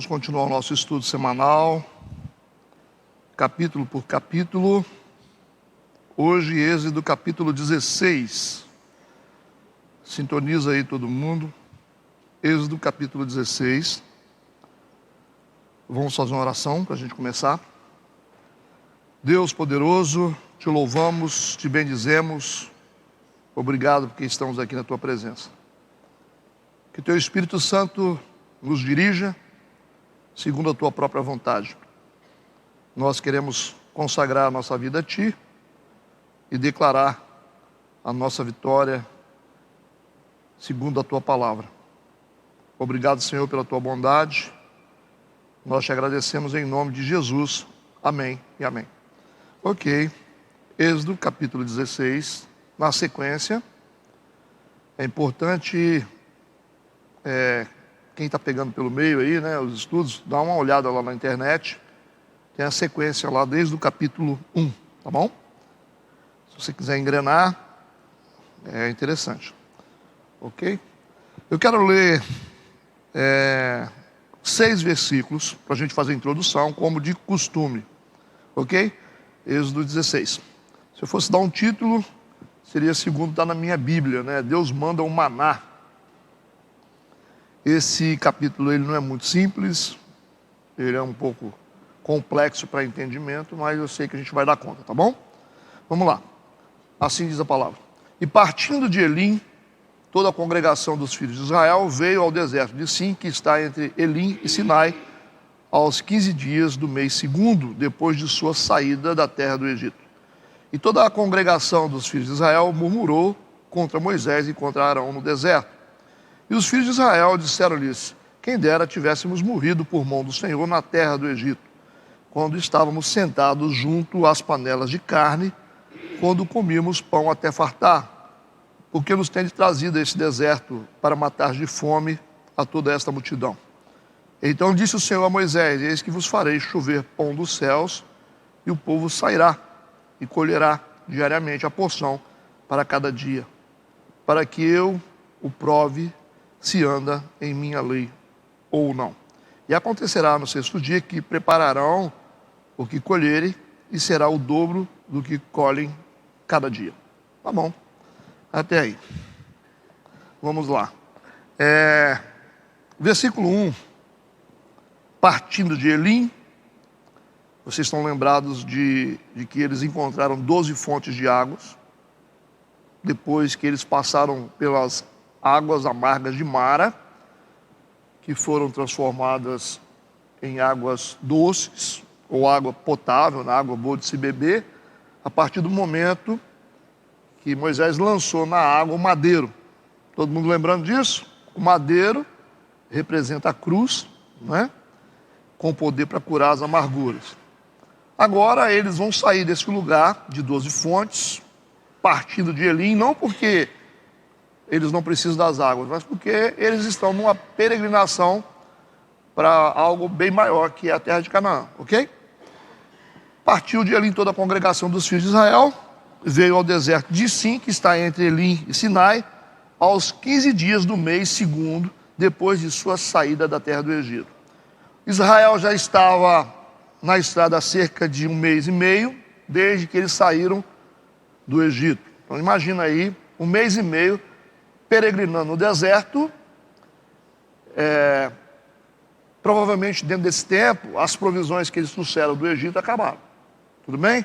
Vamos continuar o nosso estudo semanal, capítulo por capítulo. Hoje, Êxodo capítulo 16. Sintoniza aí todo mundo. Êxodo capítulo 16. Vamos fazer uma oração para a gente começar. Deus poderoso, te louvamos, te bendizemos. Obrigado porque estamos aqui na tua presença. Que teu Espírito Santo nos dirija segundo a tua própria vontade. Nós queremos consagrar a nossa vida a ti e declarar a nossa vitória segundo a tua palavra. Obrigado, Senhor, pela tua bondade. Nós te agradecemos em nome de Jesus. Amém e amém. Ok. Êxodo capítulo 16. Na sequência, é importante, quem está pegando pelo meio aí, né, os estudos, dá uma olhada lá na internet. Tem a sequência lá desde o capítulo 1, tá bom? Se você quiser engrenar, é interessante. Ok? Eu quero ler 6 versículos para a gente fazer a introdução, como de costume. Ok? Êxodo 16. Se eu fosse dar um título, seria segundo está na minha Bíblia, né? Deus manda um maná. Esse capítulo ele não é muito simples, ele é um pouco complexo para entendimento, mas eu sei que a gente vai dar conta, tá bom? Vamos lá. Assim diz a palavra. E partindo de Elim, toda a congregação dos filhos de Israel veio ao deserto de Sim, que está entre Elim e Sinai, aos 15 dias do mês segundo, depois de sua saída da terra do Egito. E toda a congregação dos filhos de Israel murmurou contra Moisés e contra Arão no deserto. E os filhos de Israel disseram-lhes: quem dera tivéssemos morrido por mão do Senhor na terra do Egito, quando estávamos sentados junto às panelas de carne, quando comíamos pão até fartar, porque nos tende trazido a esse deserto para matar de fome a toda esta multidão. Então disse o Senhor a Moisés: eis que vos farei chover pão dos céus, e o povo sairá e colherá diariamente a porção para cada dia, para que eu o prove se anda em minha lei ou não. E acontecerá no 6º dia que prepararão o que colherem, e será o dobro do que colhem cada dia. Tá bom, até aí. Vamos lá. Versículo 1. Partindo de Elim, vocês estão lembrados de que eles encontraram 12 fontes de águas, depois que eles passaram pelas águas amargas de Mara, que foram transformadas em águas doces, ou água potável, na água boa de se beber, a partir do momento que Moisés lançou na água o madeiro. Todo mundo lembrando disso? O madeiro representa a cruz, né? Com poder para curar as amarguras. Agora eles vão sair desse lugar de 12 fontes, partindo de Elim, não porque eles não precisam das águas, mas porque eles estão numa peregrinação para algo bem maior, que é a terra de Canaã, ok? Partiu de Elim toda a congregação dos filhos de Israel, veio ao deserto de Sim, que está entre Elim e Sinai, aos 15 dias do mês segundo, depois de sua saída da terra do Egito. Israel já estava na estrada há cerca de 1 mês e meio, desde que eles saíram do Egito. Então imagina aí, 1 mês e meio, peregrinando no deserto. Provavelmente dentro desse tempo, as provisões que eles trouxeram do Egito acabaram. Tudo bem?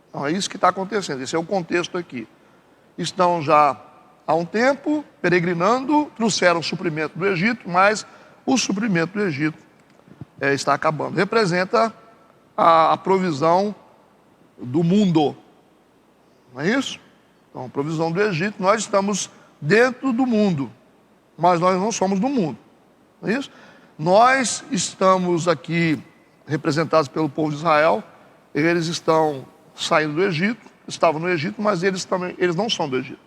Então é isso que está acontecendo, esse é o contexto aqui. Estão já há um tempo peregrinando, trouxeram o suprimento do Egito, mas o suprimento do Egito está acabando. Representa a provisão do mundo, não é isso? Então, a provisão do Egito, nós estamos dentro do mundo, mas nós não somos do mundo, não é isso? Nós estamos aqui representados pelo povo de Israel, eles estão saindo do Egito, estavam no Egito, mas eles não são do Egito.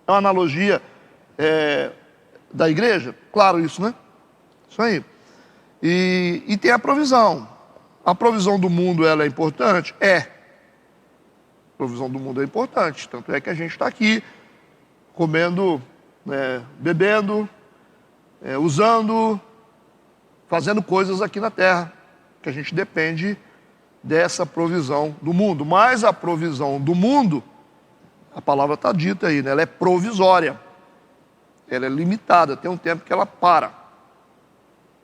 É uma analogia da igreja? Claro isso, né? Isso aí. E tem a provisão. A provisão do mundo, ela é importante? É. A provisão do mundo é importante. Tanto é que a gente está aqui comendo, bebendo, usando, fazendo coisas aqui na terra, que a gente depende dessa provisão do mundo. Mas a provisão do mundo, a palavra está dita aí, né? Ela é provisória, ela é limitada, tem um tempo que ela para,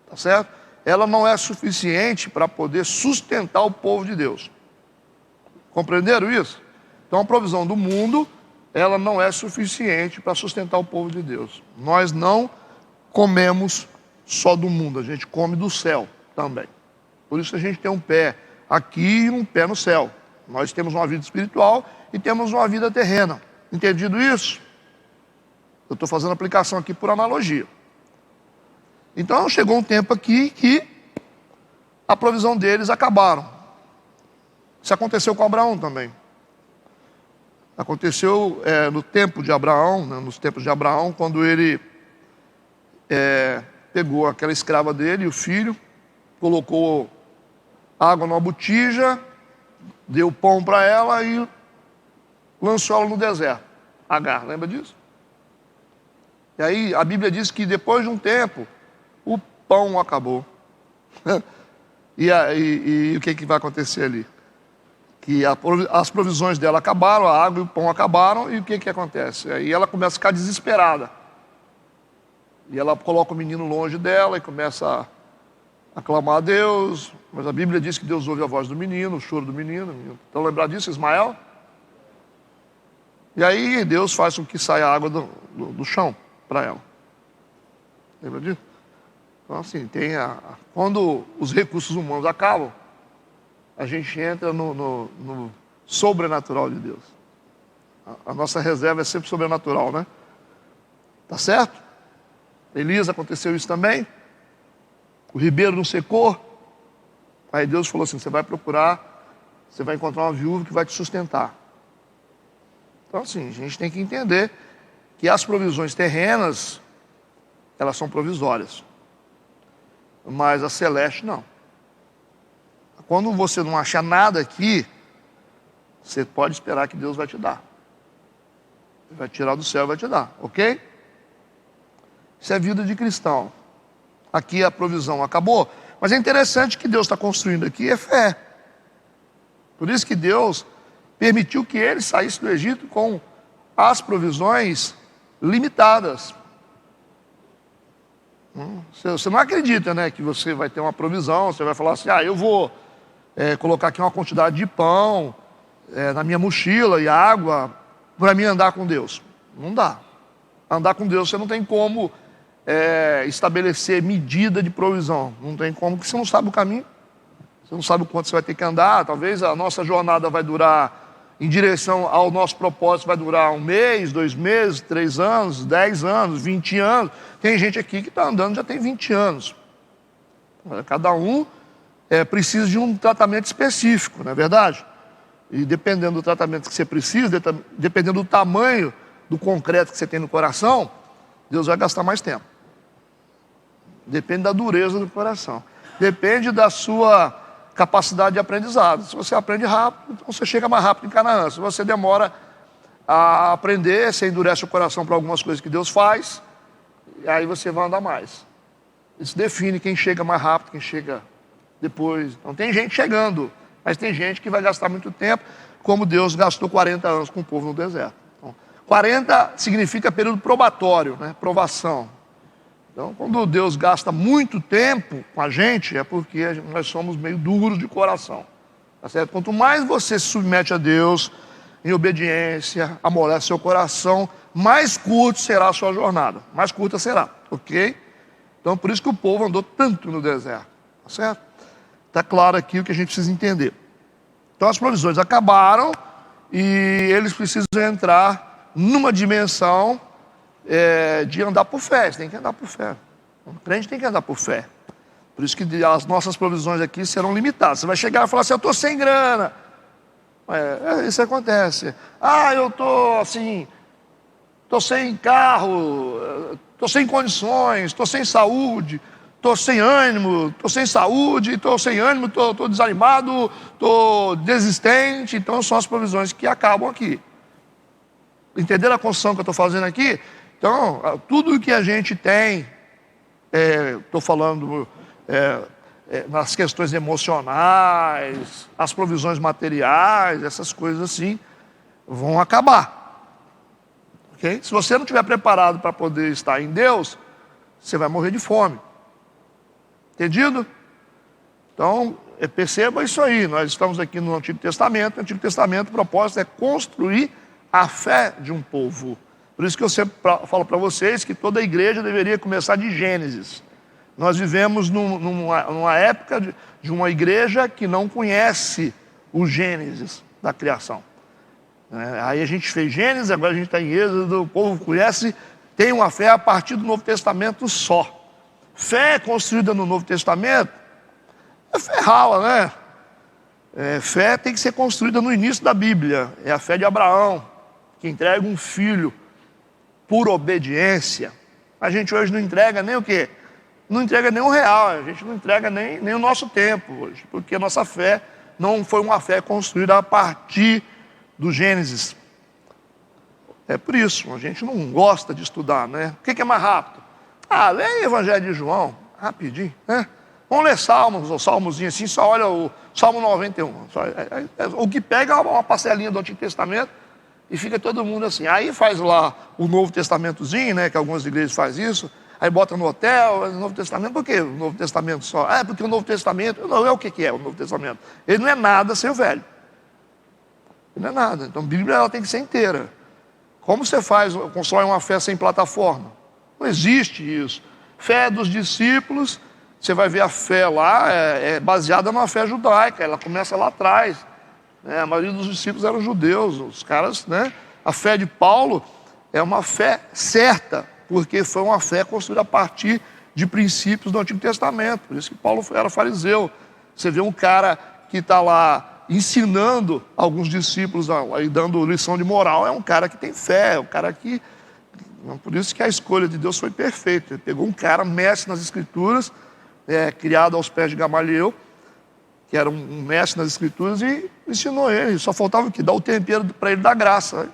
tá certo? Ela não é suficiente para poder sustentar o povo de Deus. Compreenderam isso? Então a provisão do mundo, ela não é suficiente para sustentar o povo de Deus. Nós não comemos só do mundo, a gente come do céu também. Por isso a gente tem um pé aqui e um pé no céu. Nós temos uma vida espiritual e temos uma vida terrena. Entendido isso? Eu estou fazendo aplicação aqui por analogia. Então chegou um tempo aqui que a provisão deles acabaram. Isso aconteceu com Abraão também. Aconteceu no tempo de Abraão, né, nos tempos de Abraão, quando ele pegou aquela escrava dele, o filho, colocou água numa botija, deu pão para ela e lançou ela no deserto. Agar, lembra disso? E aí a Bíblia diz que depois de um tempo, o pão acabou. E o que vai acontecer ali? Que as provisões dela acabaram, a água e o pão acabaram, e o que acontece? Aí ela começa a ficar desesperada. E ela coloca o menino longe dela e começa a clamar a Deus. Mas a Bíblia diz que Deus ouve a voz do menino, o choro do menino. Estão lembrados disso, Ismael? E aí Deus faz com que saia a água do chão para ela. Lembra disso? Então assim, quando os recursos humanos acabam, a gente entra no sobrenatural de Deus. A nossa reserva é sempre sobrenatural, né? Tá certo? Elisa aconteceu isso também. O ribeiro não secou. Aí Deus falou assim, você vai procurar, você vai encontrar uma viúva que vai te sustentar. Então assim, a gente tem que entender que as provisões terrenas, elas são provisórias. Mas a celeste não. Quando você não achar nada aqui, você pode esperar que Deus vai te dar. Ele vai tirar do céu e vai te dar, ok? Isso é vida de cristão. Aqui a provisão acabou. Mas é interessante que Deus está construindo aqui, é fé. Por isso que Deus permitiu que eles saíssem do Egito com as provisões limitadas. Você não acredita, né, que você vai ter uma provisão, você vai falar assim, eu vou colocar aqui uma quantidade de pão na minha mochila e água para mim andar com Deus. Não dá. Andar com Deus você não tem como estabelecer medida de provisão. Não tem como, porque você não sabe o caminho. Você não sabe o quanto você vai ter que andar. Talvez a nossa jornada vai durar, em direção ao nosso propósito, vai durar 1 mês, 2 meses, 3 anos, 10 anos, 20 anos. Tem gente aqui que está andando já tem 20 anos. Cada um precisa de um tratamento específico, não é verdade? E dependendo do tratamento que você precisa, dependendo do tamanho do concreto que você tem no coração, Deus vai gastar mais tempo. Depende da dureza do coração. Depende da sua capacidade de aprendizado. Se você aprende rápido, então você chega mais rápido em Canaã. Se você demora a aprender, você endurece o coração para algumas coisas que Deus faz, e aí você vai andar mais. Isso define quem chega mais rápido, quem chega depois. Então tem gente chegando, mas tem gente que vai gastar muito tempo, como Deus gastou 40 anos com o povo no deserto. Então, 40 significa período probatório, né? Provação. Então, quando Deus gasta muito tempo com a gente, é porque nós somos meio duros de coração. Tá certo? Quanto mais você se submete a Deus, em obediência, amolece seu coração, mais curto será a sua jornada. Mais curta será, ok? Então, por isso que o povo andou tanto no deserto. Tá certo? Está claro aqui o que a gente precisa entender. Então, as provisões acabaram e eles precisam entrar numa dimensão de andar por fé. Você tem que andar por fé. O crente tem que andar por fé. Por isso que as nossas provisões aqui serão limitadas. Você vai chegar e falar assim, eu estou sem grana. Isso acontece. Eu estou assim, estou sem carro, estou sem condições, estou sem saúde, estou sem ânimo, estou sem saúde, estou sem ânimo, estou desanimado, estou desistente. Então são as provisões que acabam aqui. Entenderam a construção que eu estou fazendo aqui? Então, tudo o que a gente tem, estou falando nas questões emocionais, as provisões materiais, essas coisas assim, vão acabar. Okay? Se você não estiver preparado para poder estar em Deus, você vai morrer de fome. Entendido? Então, perceba isso aí. Nós estamos aqui no Antigo Testamento. No Antigo Testamento, o propósito é construir a fé de um povo. Por isso que eu sempre falo para vocês que toda a igreja deveria começar de Gênesis. Nós vivemos numa época de uma igreja que não conhece o Gênesis da criação. Aí a gente fez Gênesis, agora a gente está em Êxodo, o povo conhece, tem uma fé a partir do Novo Testamento só. Fé construída no Novo Testamento é fé rala, né? Fé tem que ser construída no início da Bíblia. É a fé de Abraão, que entrega um filho por obediência. A gente hoje não entrega nem o quê? Não entrega nem R$1, a gente não entrega nem o nosso tempo hoje, porque a nossa fé não foi uma fé construída a partir do Gênesis. É por isso, a gente não gosta de estudar, né? O que é mais rápido? Lê o Evangelho de João, rapidinho, né? Vamos ler Salmos, ou Salmozinho assim, só olha o Salmo 91. O que pega é uma parcelinha do Antigo Testamento e fica todo mundo assim. Aí faz lá o Novo Testamentozinho, né? Que algumas igrejas fazem isso. Aí bota no hotel, o Novo Testamento. Por que o Novo Testamento só? Porque o Novo Testamento, não é o que é o Novo Testamento. Ele não é nada sem o Velho. Ele não é nada. Então a Bíblia ela tem que ser inteira. Como você constrói uma fé sem plataforma? Não existe isso. Fé dos discípulos, você vai ver a fé lá, é baseada numa fé judaica, ela começa lá atrás. A maioria dos discípulos eram judeus, os caras, né? A fé de Paulo é uma fé certa, porque foi uma fé construída a partir de princípios do Antigo Testamento. Por isso que Paulo era fariseu. Você vê um cara que está lá ensinando alguns discípulos e dando lição de moral, é um cara que tem fé, é um cara que... Por isso que a escolha de Deus foi perfeita. Ele pegou um cara, mestre nas Escrituras, criado aos pés de Gamaliel, que era um mestre nas Escrituras, e ensinou ele. Só faltava o quê? Dar o tempero para ele da graça.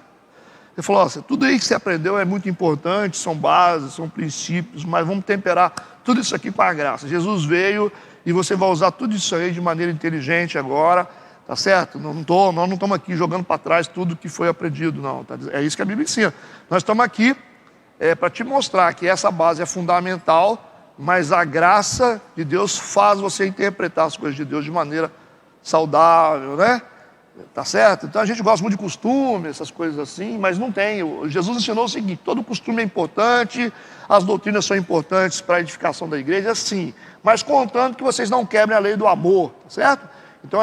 Ele falou, tudo aí que você aprendeu é muito importante, são bases, são princípios, mas vamos temperar tudo isso aqui com a graça. Jesus veio e você vai usar tudo isso aí de maneira inteligente agora, tá certo? Nós não estamos aqui jogando para trás tudo que foi aprendido, não. Tá? É isso que a Bíblia ensina. Nós estamos aqui para te mostrar que essa base é fundamental, mas a graça de Deus faz você interpretar as coisas de Deus de maneira saudável, né? Tá certo? Então a gente gosta muito de costume, essas coisas assim, mas não tem. Jesus ensinou o seguinte: todo costume é importante, as doutrinas são importantes para a edificação da igreja, sim, mas contanto que vocês não quebrem a lei do amor, tá certo? Então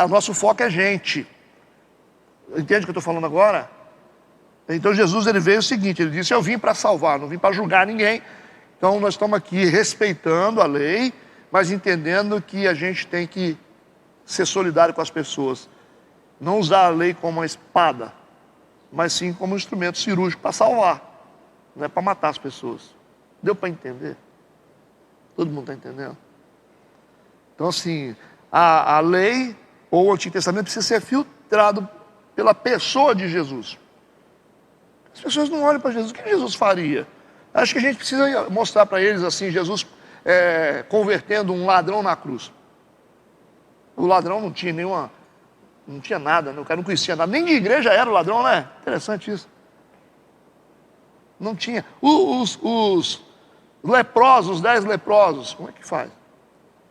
nosso foco é gente. Entende o que eu estou falando agora? Então Jesus ele veio o seguinte, ele disse: eu vim para salvar, não vim para julgar ninguém. Então nós estamos aqui respeitando a lei, mas entendendo que a gente tem que ser solidário com as pessoas. Não usar a lei como uma espada, mas sim como um instrumento cirúrgico para salvar. Não é para matar as pessoas. Deu para entender? Todo mundo está entendendo? Então assim, a lei ou o Antigo Testamento precisa ser filtrado pela pessoa de Jesus. As pessoas não olham para Jesus. O que Jesus faria? Acho que a gente precisa mostrar para eles assim, Jesus convertendo um ladrão na cruz. O ladrão não tinha não tinha nada, o cara não conhecia nada, nem de igreja era o ladrão, né? Interessante isso. Não tinha. Os leprosos, os 10 leprosos, como é que faz?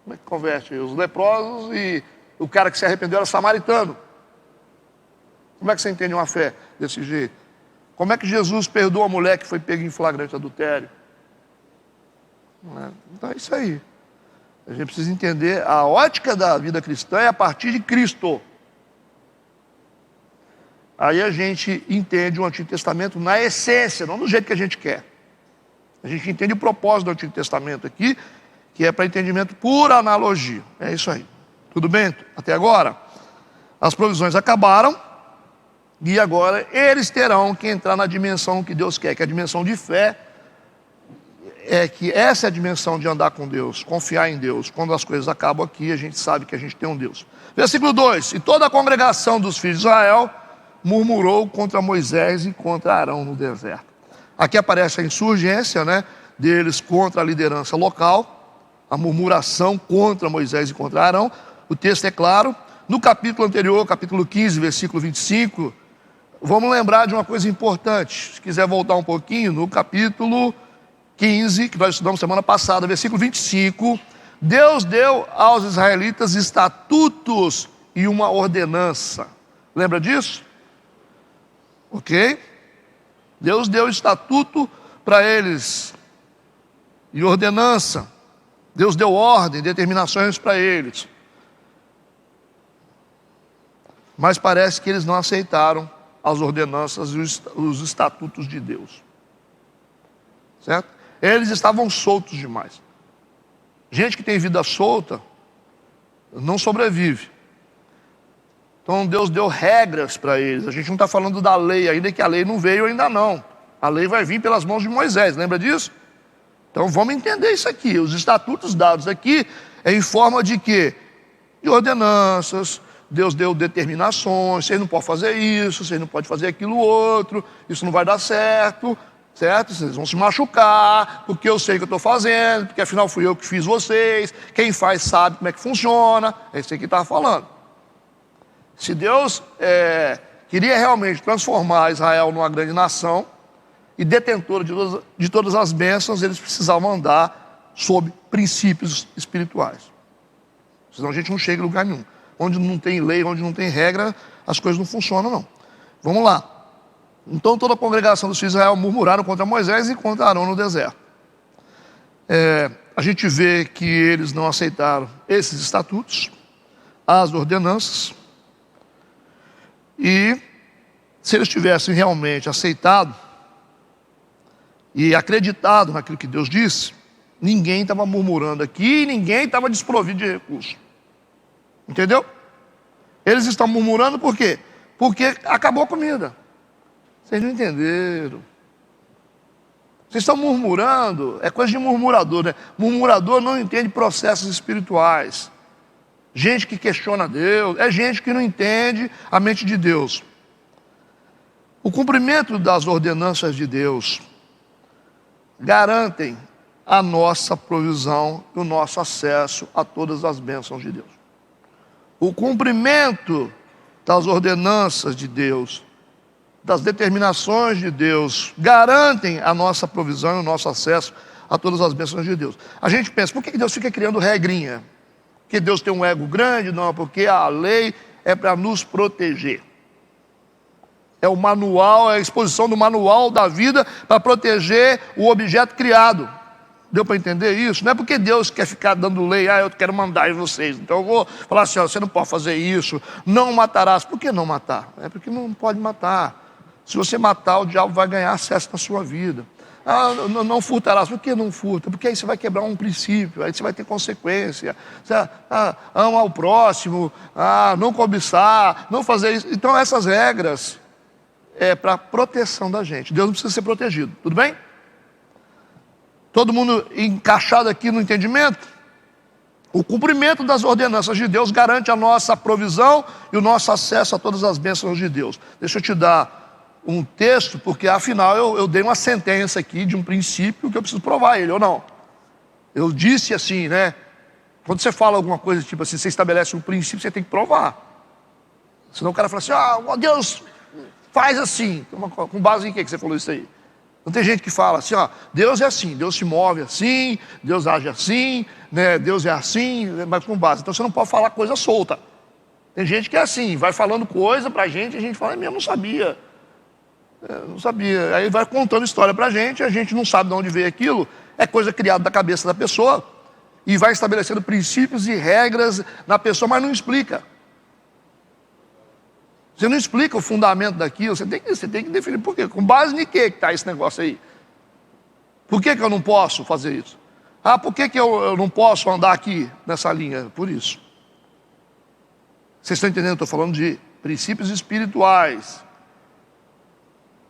Como é que converte os leprosos e o cara que se arrependeu era samaritano? Como é que você entende uma fé desse jeito? Como é que Jesus perdoa a mulher que foi pega em flagrante adultério? Então é isso aí. A gente precisa entender a ótica da vida cristã é a partir de Cristo. Aí a gente entende o Antigo Testamento na essência, não do jeito que a gente quer. A gente entende o propósito do Antigo Testamento aqui, que é para entendimento por analogia. É isso aí. Tudo bem? Até agora? As provisões acabaram e agora eles terão que entrar na dimensão que Deus quer, que é a dimensão de fé. Que essa é a dimensão de andar com Deus, confiar em Deus. Quando as coisas acabam aqui, a gente sabe que a gente tem um Deus. Versículo 2: e toda a congregação dos filhos de Israel murmurou contra Moisés e contra Arão no deserto. Aqui aparece a insurgência, né, deles contra a liderança local, a murmuração contra Moisés e contra Arão. O texto é claro. No capítulo anterior, capítulo 15, versículo 25, vamos lembrar de uma coisa importante. Se quiser voltar um pouquinho, no capítulo 15, que nós estudamos semana passada, versículo 25, Deus deu aos israelitas estatutos e uma ordenança. Lembra disso? Ok? Deus deu estatuto para eles e ordenança. Deus deu ordem, determinações para eles. Mas parece que eles não aceitaram as ordenanças e os estatutos de Deus. Certo? Eles estavam soltos demais. Gente que tem vida solta não sobrevive. Então Deus deu regras para eles. A gente não está falando da lei ainda, que a lei não veio ainda não. A lei vai vir pelas mãos de Moisés, lembra disso? Então vamos entender isso aqui. Os estatutos dados aqui é em forma de quê? De ordenanças. Deus deu determinações. Vocês não podem fazer isso, vocês não podem fazer aquilo outro. Isso não vai dar certo. Certo? Vocês vão se machucar, porque eu sei o que eu estou fazendo, porque afinal fui eu que fiz vocês. Quem faz sabe como é que funciona. É isso que estava falando. Se Deus queria realmente transformar Israel numa grande nação e detentora de todas as bênçãos, eles precisavam andar sob princípios espirituais. Senão a gente não chega em lugar nenhum. Onde não tem lei, onde não tem regra, as coisas não funcionam não. Vamos lá. Então toda a congregação dos filhos de Israel murmuraram contra Moisés e contra Arão no deserto. A gente vê que eles não aceitaram esses estatutos, as ordenanças. E se eles tivessem realmente aceitado e acreditado naquilo que Deus disse, ninguém estava murmurando aqui, ninguém estava desprovido de recursos. Entendeu? Eles estão murmurando por quê? Porque acabou a comida. Vocês não entenderam. Vocês estão murmurando, é coisa de murmurador, né? Murmurador não entende processos espirituais. Gente que questiona Deus, é gente que não entende a mente de Deus. O cumprimento das ordenanças de Deus garantem a nossa provisão e o nosso acesso a todas as bênçãos de Deus. O cumprimento das ordenanças de Deus, das determinações de Deus, garantem a nossa provisão e o nosso acesso a todas as bênçãos de Deus. A gente pensa, por que Deus fica criando regrinha? Porque Deus tem um ego grande? Não, porque a lei é para nos proteger. É o manual, é a exposição do manual da vida para proteger o objeto criado. Deu para entender isso? Não é porque Deus quer ficar dando lei, eu quero mandar em vocês. Então eu vou falar assim, você não pode fazer isso, não matarás. Por que não matar? É porque não pode matar. Se você matar, o diabo vai ganhar acesso na sua vida. Não furtarás. Por que não furta? Porque aí você vai quebrar um princípio, aí você vai ter consequência. Ama o próximo, não cobiçar, não fazer isso. Então essas regras é para proteção da gente. Deus não precisa ser protegido, tudo bem? Todo mundo encaixado aqui no entendimento? O cumprimento das ordenanças de Deus garante a nossa provisão e o nosso acesso a todas as bênçãos de Deus. Deixa eu te dar um texto, porque afinal eu dei uma sentença aqui de um princípio que eu preciso provar ele, ou não. Eu disse assim, né? Quando você fala alguma coisa tipo assim, você estabelece um princípio, você tem que provar. Senão o cara fala assim, Deus faz assim. Com base em que você falou isso aí? Não tem gente que fala assim, Deus é assim, Deus se move assim, Deus age assim, né? Deus é assim, mas com base. Então você não pode falar coisa solta. Tem gente que é assim, vai falando coisa pra gente, e a gente fala, eu não sabia. Não sabia. Aí vai contando história pra gente, a gente não sabe de onde veio aquilo, é coisa criada da cabeça da pessoa, e vai estabelecendo princípios e regras na pessoa, mas não explica. Você não explica o fundamento daquilo, você tem que definir por quê. Com base em que está esse negócio aí? Por que eu não posso fazer isso? Por que eu não posso andar aqui nessa linha? Por isso. Vocês estão entendendo? Eu estou falando de princípios espirituais.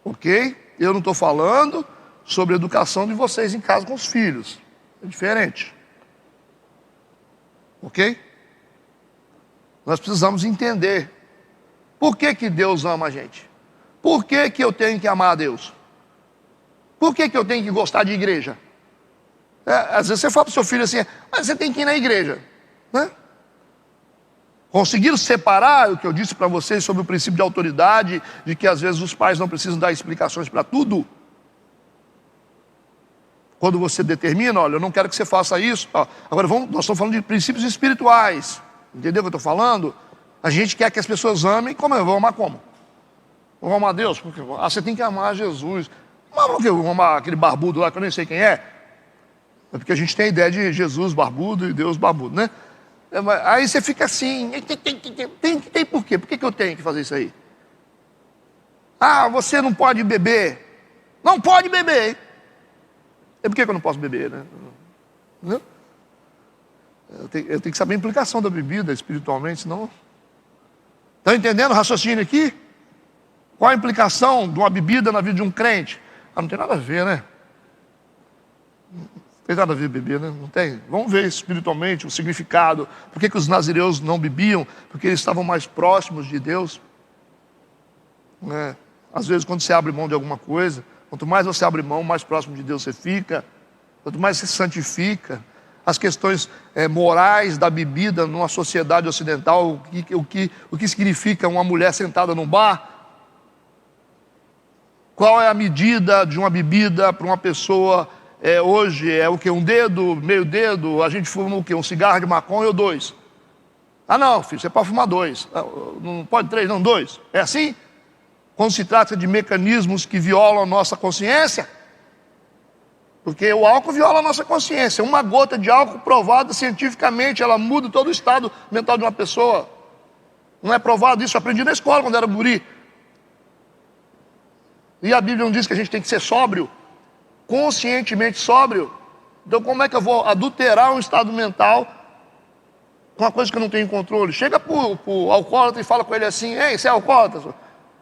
Ok? Eu não estou falando sobre a educação de vocês em casa com os filhos. É diferente. Ok? Nós precisamos entender. Por que Deus ama a gente? Por que eu tenho que amar a Deus? Por que eu tenho que gostar de igreja? Às vezes você fala para o seu filho assim, mas você tem que ir na igreja, né? Conseguiram separar o que eu disse para vocês sobre o princípio de autoridade, de que às vezes os pais não precisam dar explicações para tudo? Quando você determina, olha, eu não quero que você faça isso. Agora, nós estamos falando de princípios espirituais. Entendeu o que eu estou falando? A gente quer que as pessoas amem. Como eu vou amar como? Eu vou amar Deus? Porque, você tem que amar Jesus. Mas por que eu vou amar aquele barbudo lá que eu nem sei quem é? É porque a gente tem a ideia de Jesus barbudo e Deus barbudo, né? Aí você fica assim, tem por quê? Por que eu tenho que fazer isso aí? Você não pode beber. Não pode beber. E por que eu não posso beber, né? Eu tenho que saber a implicação da bebida espiritualmente, senão... Estão entendendo o raciocínio aqui? Qual a implicação de uma bebida na vida de um crente? Não tem nada a ver, né? Não tem nada a ver beber, né? Não tem. Vamos ver espiritualmente o significado. Por que os nazireus não bebiam? Porque eles estavam mais próximos de Deus. Às vezes quando você abre mão de alguma coisa, quanto mais você abre mão, mais próximo de Deus você fica. Quanto mais você se santifica. As questões morais da bebida numa sociedade ocidental, o que significa uma mulher sentada num bar? Qual é a medida de uma bebida para uma pessoa hoje? É o que? Um dedo, meio dedo? A gente fuma o quê? Um cigarro de maconha ou 2? Não, filho, você pode fumar 2. Não pode 3, não, 2. É assim? Quando se trata de mecanismos que violam a nossa consciência? Porque o álcool viola a nossa consciência. Uma gota de álcool provada cientificamente, ela muda todo o estado mental de uma pessoa. Não é provado isso, eu aprendi na escola quando era guri. E a Bíblia não diz que a gente tem que ser sóbrio, conscientemente sóbrio. Então como é que eu vou adulterar um estado mental com uma coisa que eu não tenho controle? Chega para o alcoólatra e fala com ele assim, ei, você é alcoólatra?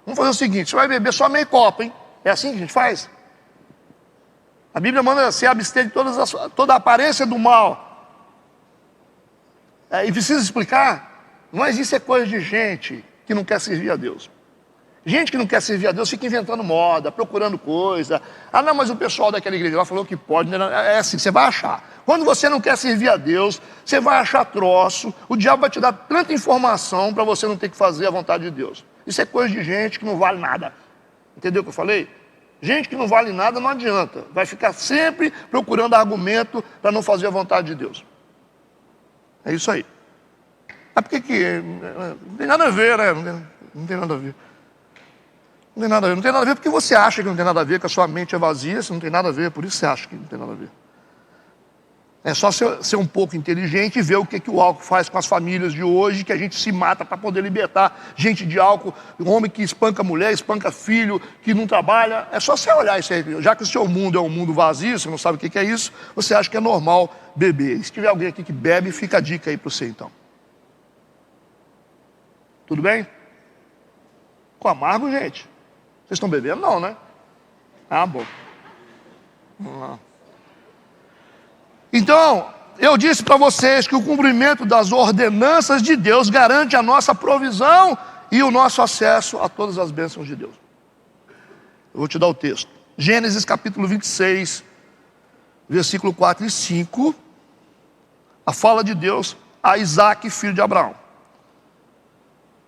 Vamos fazer o seguinte, você vai beber só meio copo, hein? É assim que a gente faz? A Bíblia manda se abster de toda a aparência do mal. E precisa explicar, mas isso é coisa de gente que não quer servir a Deus. Gente que não quer servir a Deus fica inventando moda, procurando coisa. Não, mas o pessoal daquela igreja lá falou que pode. É assim, você vai achar. Quando você não quer servir a Deus, você vai achar troço. O diabo vai te dar tanta informação para você não ter que fazer a vontade de Deus. Isso é coisa de gente que não vale nada. Entendeu o que eu falei? Gente que não vale nada não adianta. Vai ficar sempre procurando argumento para não fazer a vontade de Deus. É isso aí. Mas por que... Não tem nada a ver, né? Não tem nada a ver. Não tem nada a ver. Não tem nada a ver porque você acha que não tem nada a ver, que a sua mente é vazia, você não tem nada a ver, por isso você acha que não tem nada a ver. É só ser um pouco inteligente e ver o que o álcool faz com as famílias de hoje, que a gente se mata para poder libertar gente de álcool, homem que espanca mulher, espanca filho, que não trabalha. É só você olhar isso aí. Já que o seu mundo é um mundo vazio, você não sabe o que é isso, você acha que é normal beber. E se tiver alguém aqui que bebe, fica a dica aí para você então. Tudo bem? Com amargo, gente? Vocês estão bebendo? Não, né? Bom. Vamos lá. Então, eu disse para vocês que o cumprimento das ordenanças de Deus garante a nossa provisão e o nosso acesso a todas as bênçãos de Deus. Eu vou te dar o texto. Gênesis capítulo 26, versículo 4 e 5. A fala de Deus a Isaque, filho de Abraão.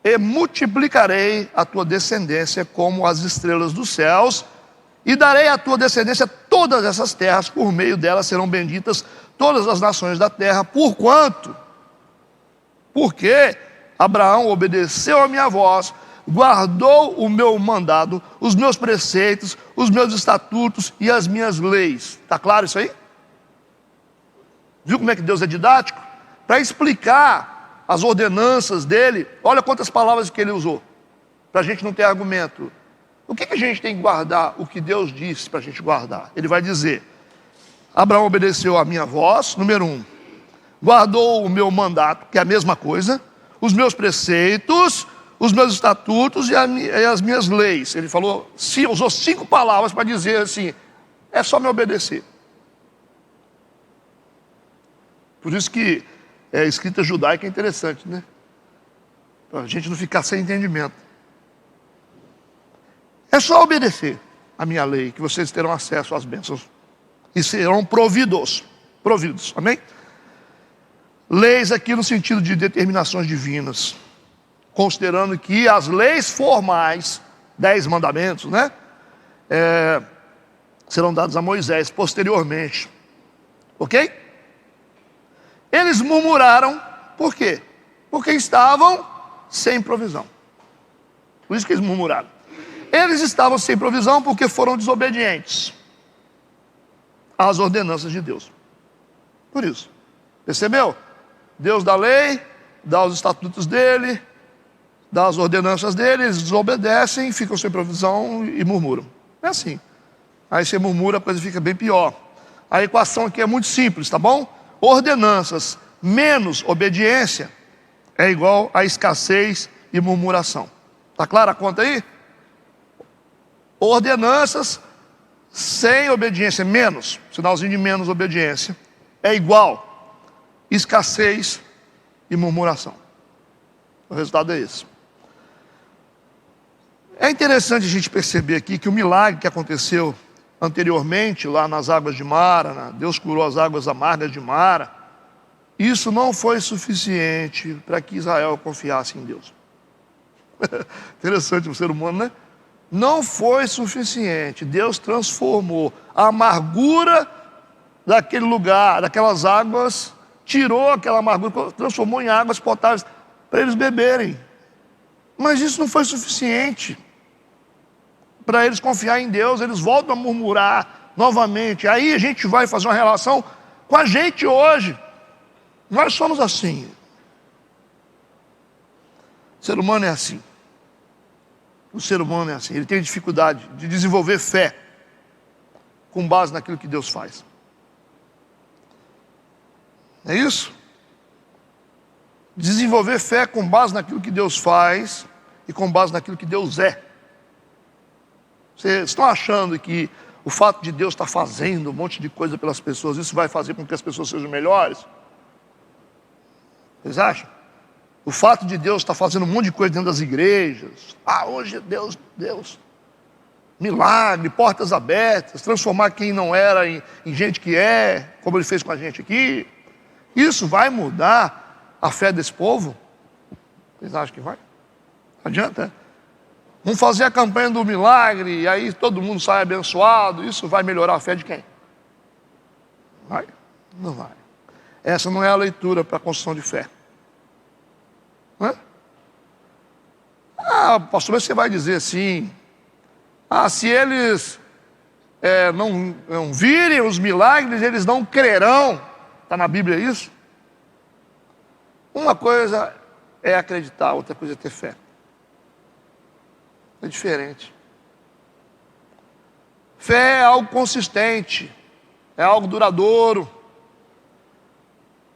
E multiplicarei a tua descendência como as estrelas dos céus, e darei à tua descendência todas essas terras, por meio delas serão benditas todas as nações da terra, porquanto? Porque Abraão obedeceu a minha voz, guardou o meu mandado, os meus preceitos, os meus estatutos e as minhas leis. Está claro isso aí? Viu como é que Deus é didático? Para explicar as ordenanças dele, olha quantas palavras que ele usou, para a gente não ter argumento. O que a gente tem que guardar? O que Deus disse para a gente guardar. Ele vai dizer, Abraão obedeceu a minha voz, número 1. Guardou o meu mandato, que é a mesma coisa, os meus preceitos, os meus estatutos e as minhas leis. Ele falou, usou 5 palavras para dizer assim, é só me obedecer. Por isso que a escrita judaica é interessante, né? Para a gente não ficar sem entendimento. É só obedecer a minha lei, que vocês terão acesso às bênçãos e serão providos. providos, amém? Leis aqui no sentido de determinações divinas, considerando que as leis formais, 10 mandamentos, né? Serão dados a Moisés posteriormente, ok? Eles murmuraram, por quê? Porque estavam sem provisão. Por isso que eles murmuraram. Eles estavam sem provisão porque foram desobedientes às ordenanças de Deus. Por isso, percebeu? Deus dá lei, dá os estatutos dele, dá as ordenanças dele, eles desobedecem, ficam sem provisão e murmuram. É assim. Aí você murmura, a coisa fica bem pior. A equação aqui é muito simples, tá bom? Ordenanças menos obediência é igual a escassez e murmuração. Tá clara a conta aí? Ordenanças sem obediência, menos, sinalzinho de menos obediência, é igual escassez e murmuração. O resultado é esse. É interessante a gente perceber aqui que o milagre que aconteceu anteriormente, lá nas águas de Mara, né? Deus curou as águas amargas de Mara. Isso não foi suficiente para que Israel confiasse em Deus. Interessante o ser humano, né? Não foi suficiente. Deus transformou a amargura daquele lugar, daquelas águas, tirou aquela amargura, transformou em águas potáveis para eles beberem. Mas isso não foi suficiente para eles confiarem em Deus. Eles voltam a murmurar novamente. Aí a gente vai fazer uma relação com a gente hoje. Nós somos assim. O ser humano é assim. O ser humano é assim. Ele tem dificuldade de desenvolver fé com base naquilo que Deus faz. É isso? Desenvolver fé com base naquilo que Deus faz e com base naquilo que Deus é. Vocês estão achando que o fato de Deus estar fazendo um monte de coisa pelas pessoas, isso vai fazer com que as pessoas sejam melhores? Vocês acham? O fato de Deus estar fazendo um monte de coisa dentro das igrejas, hoje Deus, milagre, portas abertas, transformar quem não era em gente que é, como Ele fez com a gente aqui, isso vai mudar a fé desse povo? Vocês acham que vai? Não adianta, Vamos fazer a campanha do milagre, e aí todo mundo sai abençoado, isso vai melhorar a fé de quem? Vai? Não vai. Essa não é a leitura para a construção de fé. Pastor, mas você vai dizer assim, se eles não virem os milagres, eles não crerão. Está na Bíblia isso? Uma coisa é acreditar, outra coisa é ter fé. É diferente. Fé é algo consistente, é algo duradouro.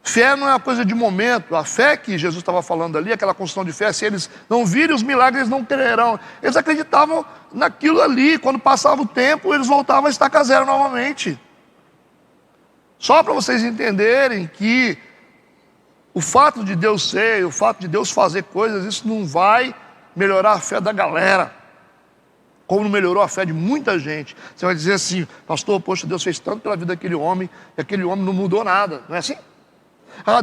Fé não é uma coisa de momento. A fé que Jesus estava falando ali, aquela construção de fé, se eles não virem os milagres, eles não crerão. Eles acreditavam naquilo ali. Quando passava o tempo, eles voltavam a estaca zero novamente. Só para vocês entenderem que o fato de Deus ser, o fato de Deus fazer coisas, isso não vai melhorar a fé da galera, como não melhorou a fé de muita gente. Você vai dizer assim, pastor, poxa, Deus fez tanto pela vida daquele homem, e aquele homem não mudou nada. Não é assim?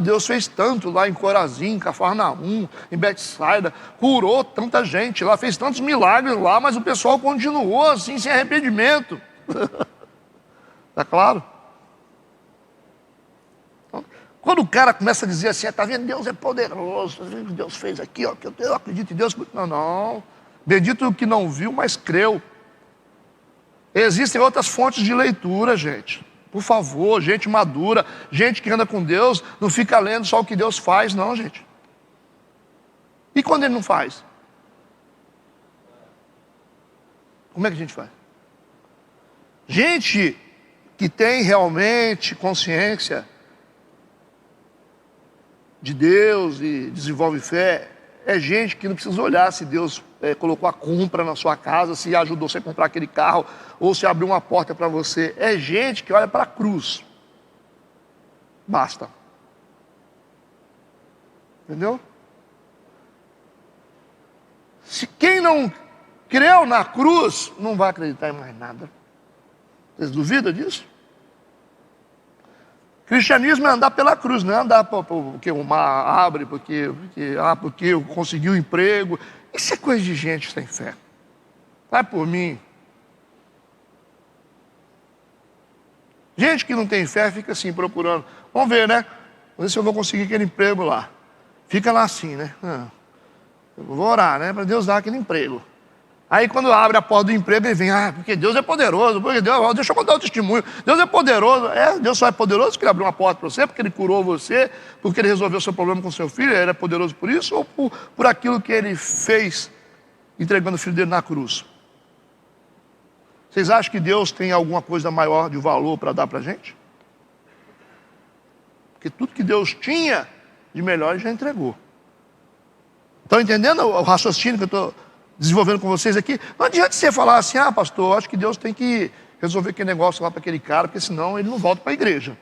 Deus fez tanto lá em Corazim, em Cafarnaum, em Betsaida, curou tanta gente lá, fez tantos milagres lá, mas o pessoal continuou assim, sem arrependimento. Tá claro? Então, quando o cara começa a dizer assim, tá vendo, Deus é poderoso, Deus fez aqui, ó, eu acredito em Deus. Não, bendito o que não viu, mas creu. Existem outras fontes de leitura, gente. Por favor, gente madura, gente que anda com Deus, não fica lendo só o que Deus faz, não, gente. E quando Ele não faz? Como é que a gente faz? Gente que tem realmente consciência de Deus e desenvolve fé, é gente que não precisa olhar se Deus colocou a compra na sua casa, se ajudou você a comprar aquele carro, ou se abriu uma porta para você. É gente que olha para a cruz. Basta. Entendeu? Se quem não creu na cruz, não vai acreditar em mais nada. Vocês duvidam disso? Cristianismo é andar pela cruz, não é andar porque o mar abre, porque eu consegui um emprego. Isso é coisa de gente sem fé. Vai por mim. Gente que não tem fé fica assim procurando. Vamos ver, né? Vamos ver se eu vou conseguir aquele emprego lá. Fica lá assim, né? Eu vou orar, né? Para Deus dar aquele emprego. Aí quando abre a porta do emprego, ele vem, porque Deus é poderoso, porque Deus, deixa eu contar o testemunho. Deus é poderoso. Deus só é poderoso porque ele abriu uma porta para você, porque ele curou você, porque ele resolveu o seu problema com seu filho, ele é poderoso por isso, ou por aquilo que ele fez, entregando o filho dele na cruz. Vocês acham que Deus tem alguma coisa maior de valor para dar para a gente? Porque tudo que Deus tinha de melhor ele já entregou. Estão entendendo o raciocínio que eu estou desenvolvendo com vocês aqui? Não adianta você falar assim, pastor, acho que Deus tem que resolver aquele negócio lá para aquele cara, porque senão ele não volta para a igreja.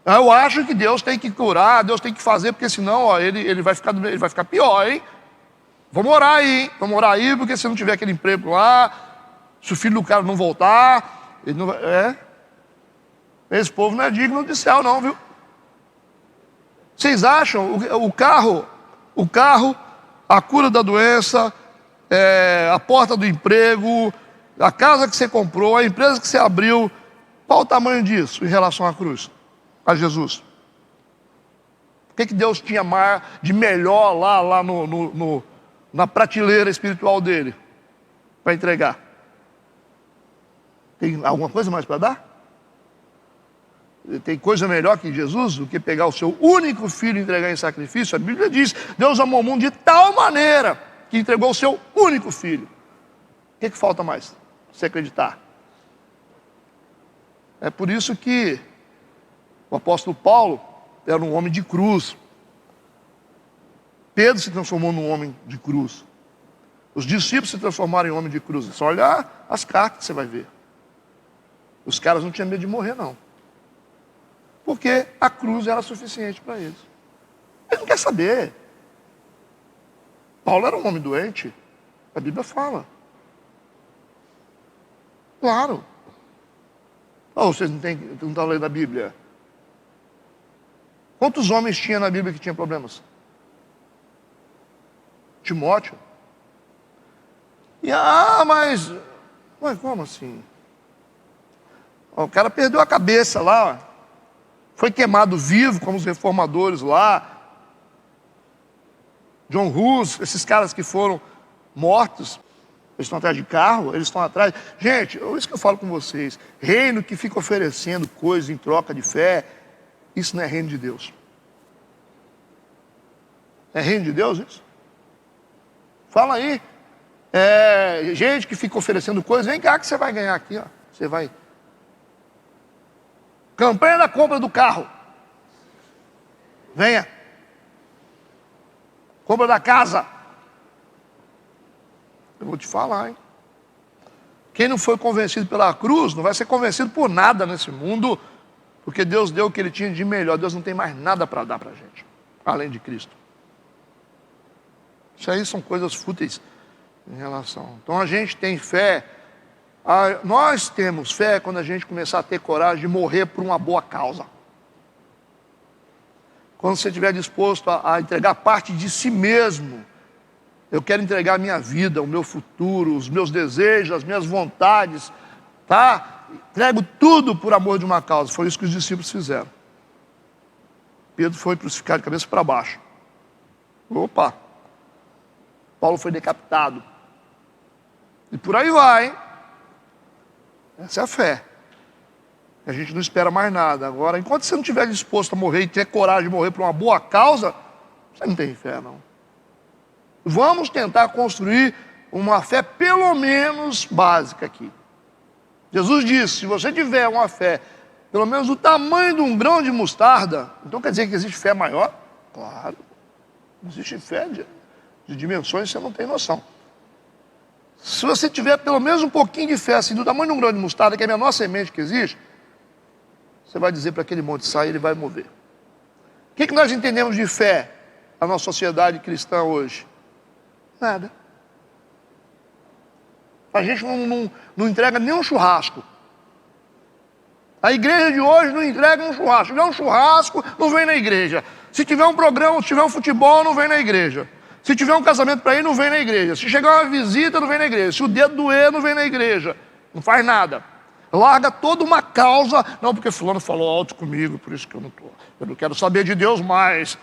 Eu acho que Deus tem que curar, Deus tem que fazer, porque senão ele vai ficar pior, hein? Vamos orar aí, hein? Vamos orar aí, porque se não tiver aquele emprego lá, se o filho do cara não voltar, ele não vai... Esse povo não é digno de céu não, viu? Vocês acham, o carro, a cura da doença, a porta do emprego, a casa que você comprou, a empresa que você abriu, qual o tamanho disso em relação à cruz, a Jesus? O que Deus tinha de melhor lá na prateleira espiritual dele para entregar? Tem alguma coisa mais para dar? Tem coisa melhor que Jesus do que pegar o seu único filho e entregar em sacrifício? A Bíblia diz, Deus amou o mundo de tal maneira que entregou o seu único filho. O que falta mais para você acreditar? É por isso que o apóstolo Paulo era um homem de cruz. Pedro se transformou num homem de cruz. Os discípulos se transformaram em homem de cruz. É só olhar as cartas, você vai ver. Os caras não tinham medo de morrer, não. Porque a cruz era suficiente para eles. Ele não quer saber. Paulo era um homem doente. A Bíblia fala. Claro. Vocês não estão lendo a Bíblia? Quantos homens tinha na Bíblia que tinham problemas? Timóteo. Mas como assim? O cara perdeu a cabeça lá. Foi queimado vivo, como os reformadores lá. John Hus, esses caras que foram mortos. Eles estão atrás de carro, eles estão atrás... Gente, é isso que eu falo com vocês. Reino que fica oferecendo coisas em troca de fé, isso não é reino de Deus. É reino de Deus isso? Fala aí. Gente que fica oferecendo coisas, vem cá que você vai ganhar aqui, ó. Você vai... Campanha da compra do carro. Venha. Compra da casa. Eu vou te falar, hein? Quem não foi convencido pela cruz, não vai ser convencido por nada nesse mundo, porque Deus deu o que Ele tinha de melhor. Deus não tem mais nada para dar para a gente, além de Cristo. Isso aí são coisas fúteis em relação. Então a gente tem fé. Nós temos fé quando a gente começar a ter coragem de morrer por uma boa causa. Quando você estiver disposto a entregar parte de si mesmo. Eu quero entregar a minha vida, o meu futuro, os meus desejos, as minhas vontades, tá? Entrego tudo por amor de uma causa. Foi isso que os discípulos fizeram. Pedro foi crucificado de cabeça para baixo. Opa! Paulo foi decapitado. E por aí vai, hein? Essa é a fé. A gente não espera mais nada. Agora, enquanto você não estiver disposto a morrer e ter coragem de morrer por uma boa causa, você não tem fé, não. Vamos tentar construir uma fé pelo menos básica aqui. Jesus disse, se você tiver uma fé pelo menos do tamanho de um grão de mostarda, então quer dizer que existe fé maior? Claro. Existe fé de dimensões que você não tem noção. Se você tiver pelo menos um pouquinho de fé, assim, do tamanho de um grão de mostarda, que é a menor semente que existe, você vai dizer para aquele monte sair, ele vai mover. O que nós entendemos de fé na nossa sociedade cristã hoje? Nada. A gente não entrega nem um churrasco. A igreja de hoje não entrega um churrasco. Se tiver um churrasco, não vem na igreja. Se tiver um programa, se tiver um futebol, não vem na igreja. Se tiver um casamento para ir, não vem na igreja. Se chegar uma visita, não vem na igreja. Se o dedo doer, não vem na igreja. Não faz nada. Larga toda uma causa. Não, porque fulano falou alto comigo, por isso que eu não quero saber de Deus mais.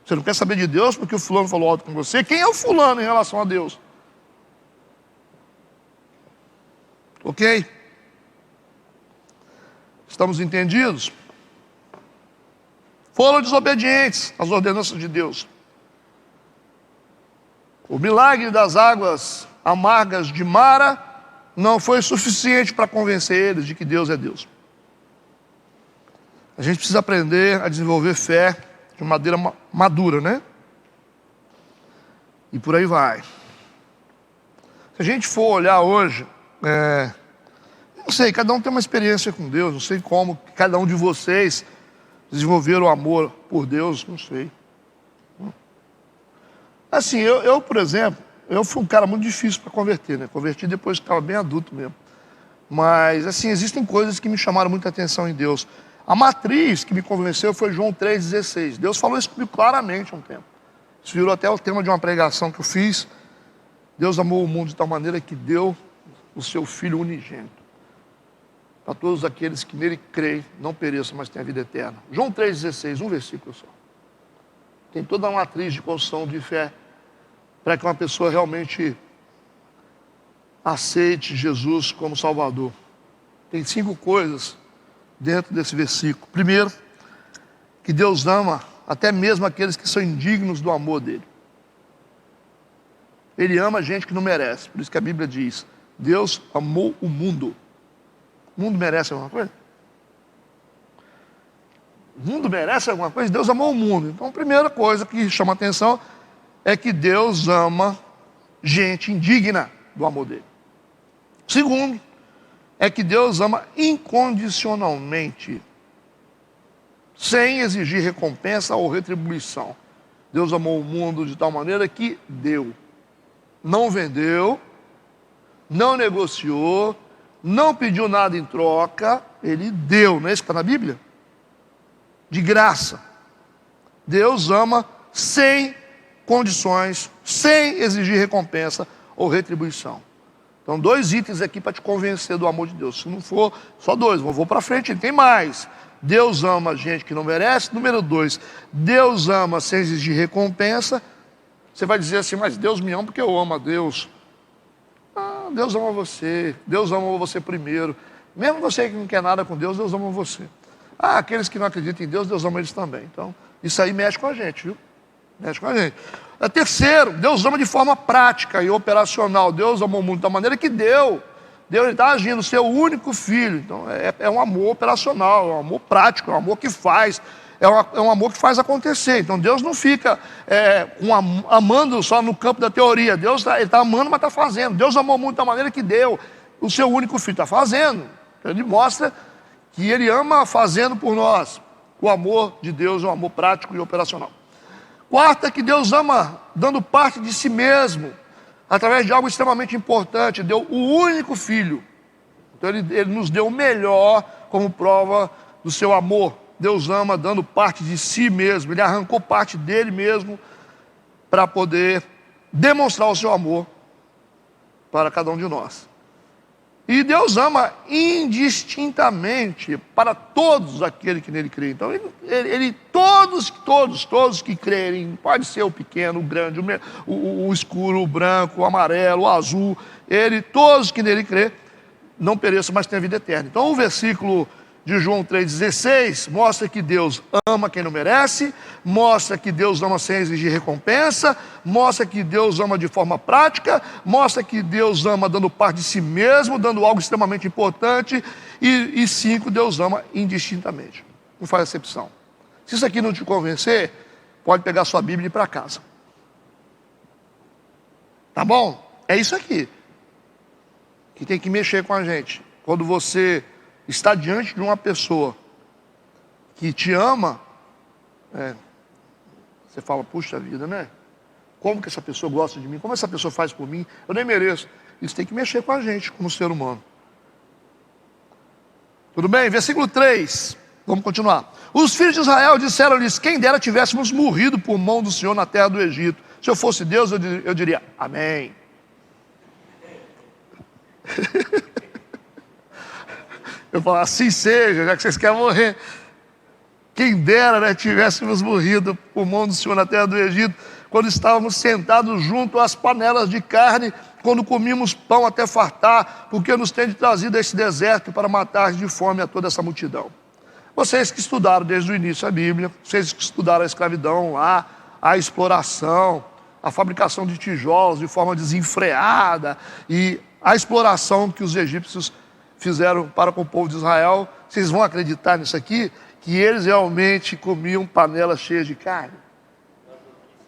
Você não quer saber de Deus porque o fulano falou alto com você? Quem é o fulano em relação a Deus? Ok? Estamos entendidos? Foram desobedientes às ordenanças de Deus. O milagre das águas amargas de Mara não foi suficiente para convencer eles de que Deus é Deus. A gente precisa aprender a desenvolver fé de maneira madura, né? E por aí vai. Se a gente for olhar hoje, não sei, cada um tem uma experiência com Deus, não sei como cada um de vocês desenvolveram o amor por Deus, não sei. Assim, eu, por exemplo, eu fui um cara muito difícil para converter, né? Converti depois que estava bem adulto mesmo. Mas, assim, existem coisas que me chamaram muita atenção em Deus. A matriz que me convenceu foi João 3,16. Deus falou isso comigo claramente há um tempo. Isso virou até o tema de uma pregação que eu fiz. Deus amou o mundo de tal maneira que deu o seu Filho unigênito, para todos aqueles que nele creem, não pereçam, mas tenham a vida eterna. João 3,16, um versículo só. Tem toda uma matriz de construção de fé, para que uma pessoa realmente aceite Jesus como Salvador. Tem 5 coisas dentro desse versículo. Primeiro, que Deus ama até mesmo aqueles que são indignos do amor dele. Ele ama gente que não merece. Por isso que a Bíblia diz, Deus amou o mundo. O mundo merece alguma coisa? O mundo merece alguma coisa? Deus amou o mundo. Então a primeira coisa que chama atenção é que Deus ama gente indigna do amor dele. Segundo, é que Deus ama incondicionalmente, sem exigir recompensa ou retribuição. Deus amou o mundo de tal maneira que deu. Não vendeu, não negociou, não pediu nada em troca, ele deu. Não é isso que está na Bíblia? De graça. Deus ama sem condições, sem exigir recompensa ou retribuição. Então, 2 itens aqui para te convencer do amor de Deus. Se não for, só 2, vou para frente, tem mais. Deus ama gente que não merece. Número 2, Deus ama sem exigir recompensa. Você vai dizer assim, mas Deus me ama porque eu amo a Deus. Deus ama você, Deus ama você primeiro. Mesmo você que não quer nada com Deus, Deus ama você. Aqueles que não acreditam em Deus, Deus ama eles também. Então, isso aí mexe com a gente, viu? Mexe com a gente. Terceiro, Deus ama de forma prática e operacional. Deus amou o mundo de tal maneira que Deus está agindo, o seu único filho. Então, é um amor operacional, é um amor prático, é um amor que faz, é um amor que faz acontecer. Então, Deus não fica amando só no campo da teoria. Deus está amando, mas está fazendo. Deus amou o mundo de tal maneira que deu o seu único filho. Está fazendo. Ele mostra que ele ama fazendo por nós. O amor de Deus é um amor prático e operacional. Quarta, que Deus ama dando parte de si mesmo, através de algo extremamente importante. Deu o único filho. Então ele nos deu o melhor como prova do seu amor. Deus ama dando parte de si mesmo. Ele arrancou parte dele mesmo para poder demonstrar o seu amor para cada um de nós. E Deus ama indistintamente para todos aqueles que nele creem. Então, todos que crerem, pode ser o pequeno, o grande, o escuro, o branco, o amarelo, o azul, todos que nele crêem, não pereçam, mas tenham vida eterna. Então, o versículo de João 3,16 mostra que Deus ama quem não merece, mostra que Deus ama sem exigir recompensa, mostra que Deus ama de forma prática, mostra que Deus ama dando parte de si mesmo, dando algo extremamente importante, e 5, Deus ama indistintamente. Não faz exceção. Se isso aqui não te convencer, pode pegar sua Bíblia e ir para casa. Tá bom? É isso aqui que tem que mexer com a gente. Quando você está diante de uma pessoa que te ama, você fala, puxa vida, né? Como que essa pessoa gosta de mim? Como essa pessoa faz por mim? Eu nem mereço. Isso tem que mexer com a gente, como ser humano. Tudo bem? Versículo 3. Vamos continuar. Os filhos de Israel disseram-lhes: quem dera tivéssemos morrido por mão do Senhor na terra do Egito. Se eu fosse Deus, eu diria: amém. Eu falo: assim seja, já que vocês querem morrer. Quem dera, né, tivéssemos morrido por mão do Senhor na terra do Egito, quando estávamos sentados junto às panelas de carne, quando comíamos pão até fartar, porque nos tem trazido a esse deserto para matar de fome a toda essa multidão. Vocês que estudaram desde o início a Bíblia, vocês que estudaram a escravidão lá, a exploração, a fabricação de tijolos de forma desenfreada e a exploração que os egípcios fizeram para com o povo de Israel, vocês vão acreditar nisso aqui? Que eles realmente comiam panelas cheias de carne?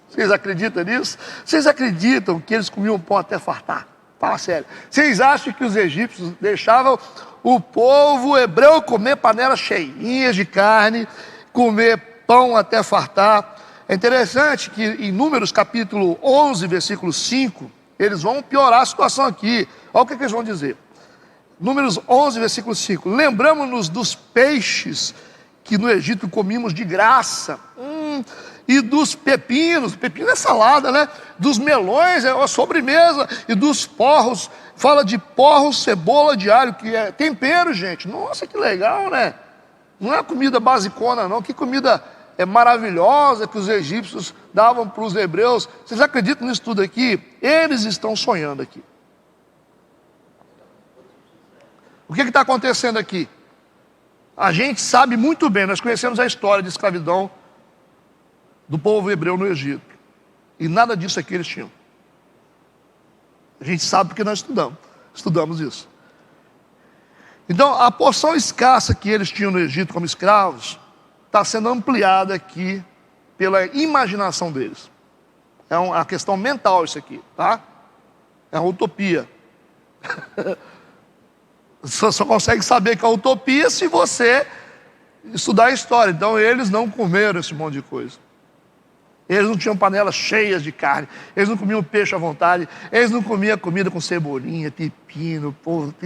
Vocês acreditam nisso? Vocês acreditam que eles comiam pão até fartar? Fala sério. Vocês acham que os egípcios deixavam o povo hebreu comer panelas cheinhas de carne, comer pão até fartar? É interessante que em Números capítulo 11, versículo 5, eles vão piorar a situação aqui. Olha o que eles vão dizer. Números 11, versículo 5. Lembramos-nos dos peixes que no Egito comíamos de graça, e dos pepinos, pepino é salada, né? Dos melões, é uma sobremesa, e dos porros, fala de porros, cebola de alho, que é tempero, gente. Nossa, que legal, né? Não é comida basicona, não. Que comida maravilhosa que os egípcios davam para os hebreus. Vocês acreditam nisso tudo aqui? Eles estão sonhando aqui. O que está acontecendo aqui? A gente sabe muito bem, nós conhecemos a história de escravidão do povo hebreu no Egito. E nada disso aqui eles tinham. A gente sabe porque nós estudamos isso. Então, a porção escassa que eles tinham no Egito como escravos está sendo ampliada aqui pela imaginação deles. É uma questão mental isso aqui, tá? É uma utopia. Você só consegue saber que é utopia se você estudar a história. Então eles não comeram esse monte de coisa. Eles não tinham panelas cheias de carne. Eles não comiam peixe à vontade. Eles não comiam comida com cebolinha, pepino,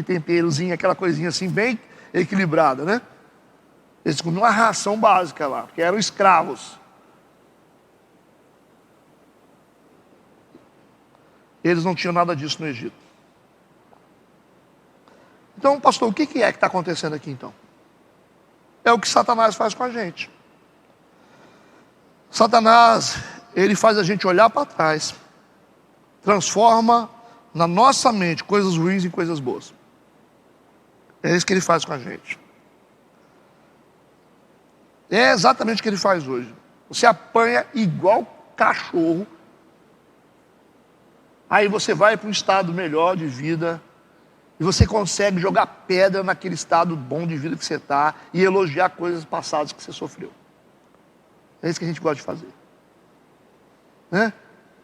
temperozinho, aquela coisinha assim bem equilibrada, né? Eles comiam uma ração básica lá, porque eram escravos. Eles não tinham nada disso no Egito. Então, pastor, o que é que está acontecendo aqui então? É o que Satanás faz com a gente. Satanás, ele faz a gente olhar para trás, transforma na nossa mente coisas ruins em coisas boas. É isso que ele faz com a gente. É exatamente o que ele faz hoje. Você apanha igual cachorro, aí você vai para um estado melhor de vida, e você consegue jogar pedra naquele estado bom de vida que você está e elogiar coisas passadas que você sofreu. É isso que a gente gosta de fazer. Né?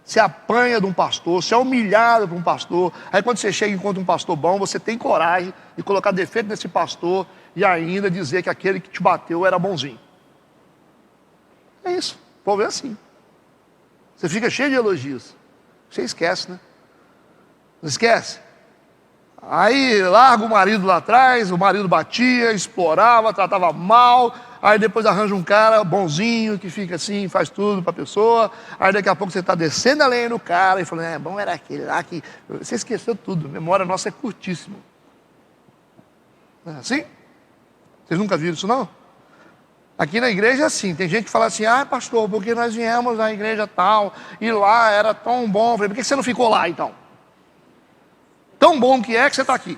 Você apanha de um pastor, você é humilhado por um pastor. Aí quando você chega e encontra um pastor bom, você tem coragem de colocar defeito nesse pastor e ainda dizer que aquele que te bateu era bonzinho. É isso. O povo é assim. Você fica cheio de elogios. Você esquece, né? Não esquece? Aí larga o marido lá atrás, o marido batia, explorava, tratava mal, aí depois arranja um cara bonzinho que fica assim, faz tudo para a pessoa, aí daqui a pouco você está descendo a lenha no cara e falando: bom era aquele lá que... Você esqueceu tudo, a memória nossa é curtíssima. Não é assim? Vocês nunca viram isso não? Aqui na igreja é assim, tem gente que fala assim: pastor, porque nós viemos na igreja tal, e lá era tão bom. Eu falei: por que você não ficou lá então? Tão bom que você está aqui.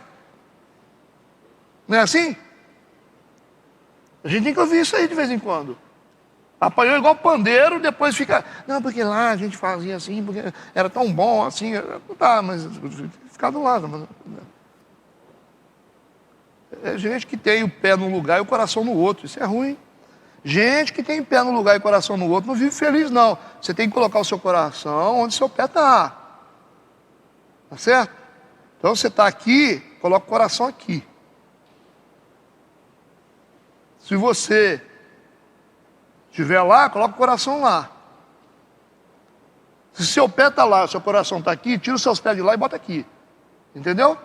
Não é assim? A gente tem que ouvir isso aí de vez em quando. Apanhou igual pandeiro, depois fica: não, porque lá a gente fazia assim, porque era tão bom assim. Tá, mas ficar do lado. É gente que tem o pé num lugar e o coração no outro. Isso é ruim. Gente que tem pé num lugar e coração no outro não vive feliz, não. Você tem que colocar o seu coração onde seu pé está. Tá certo? Então você está aqui, coloca o coração aqui. Se você estiver lá, coloca o coração lá. Se seu pé está lá, seu coração está aqui, tira os seus pés de lá e bota aqui. Entendeu?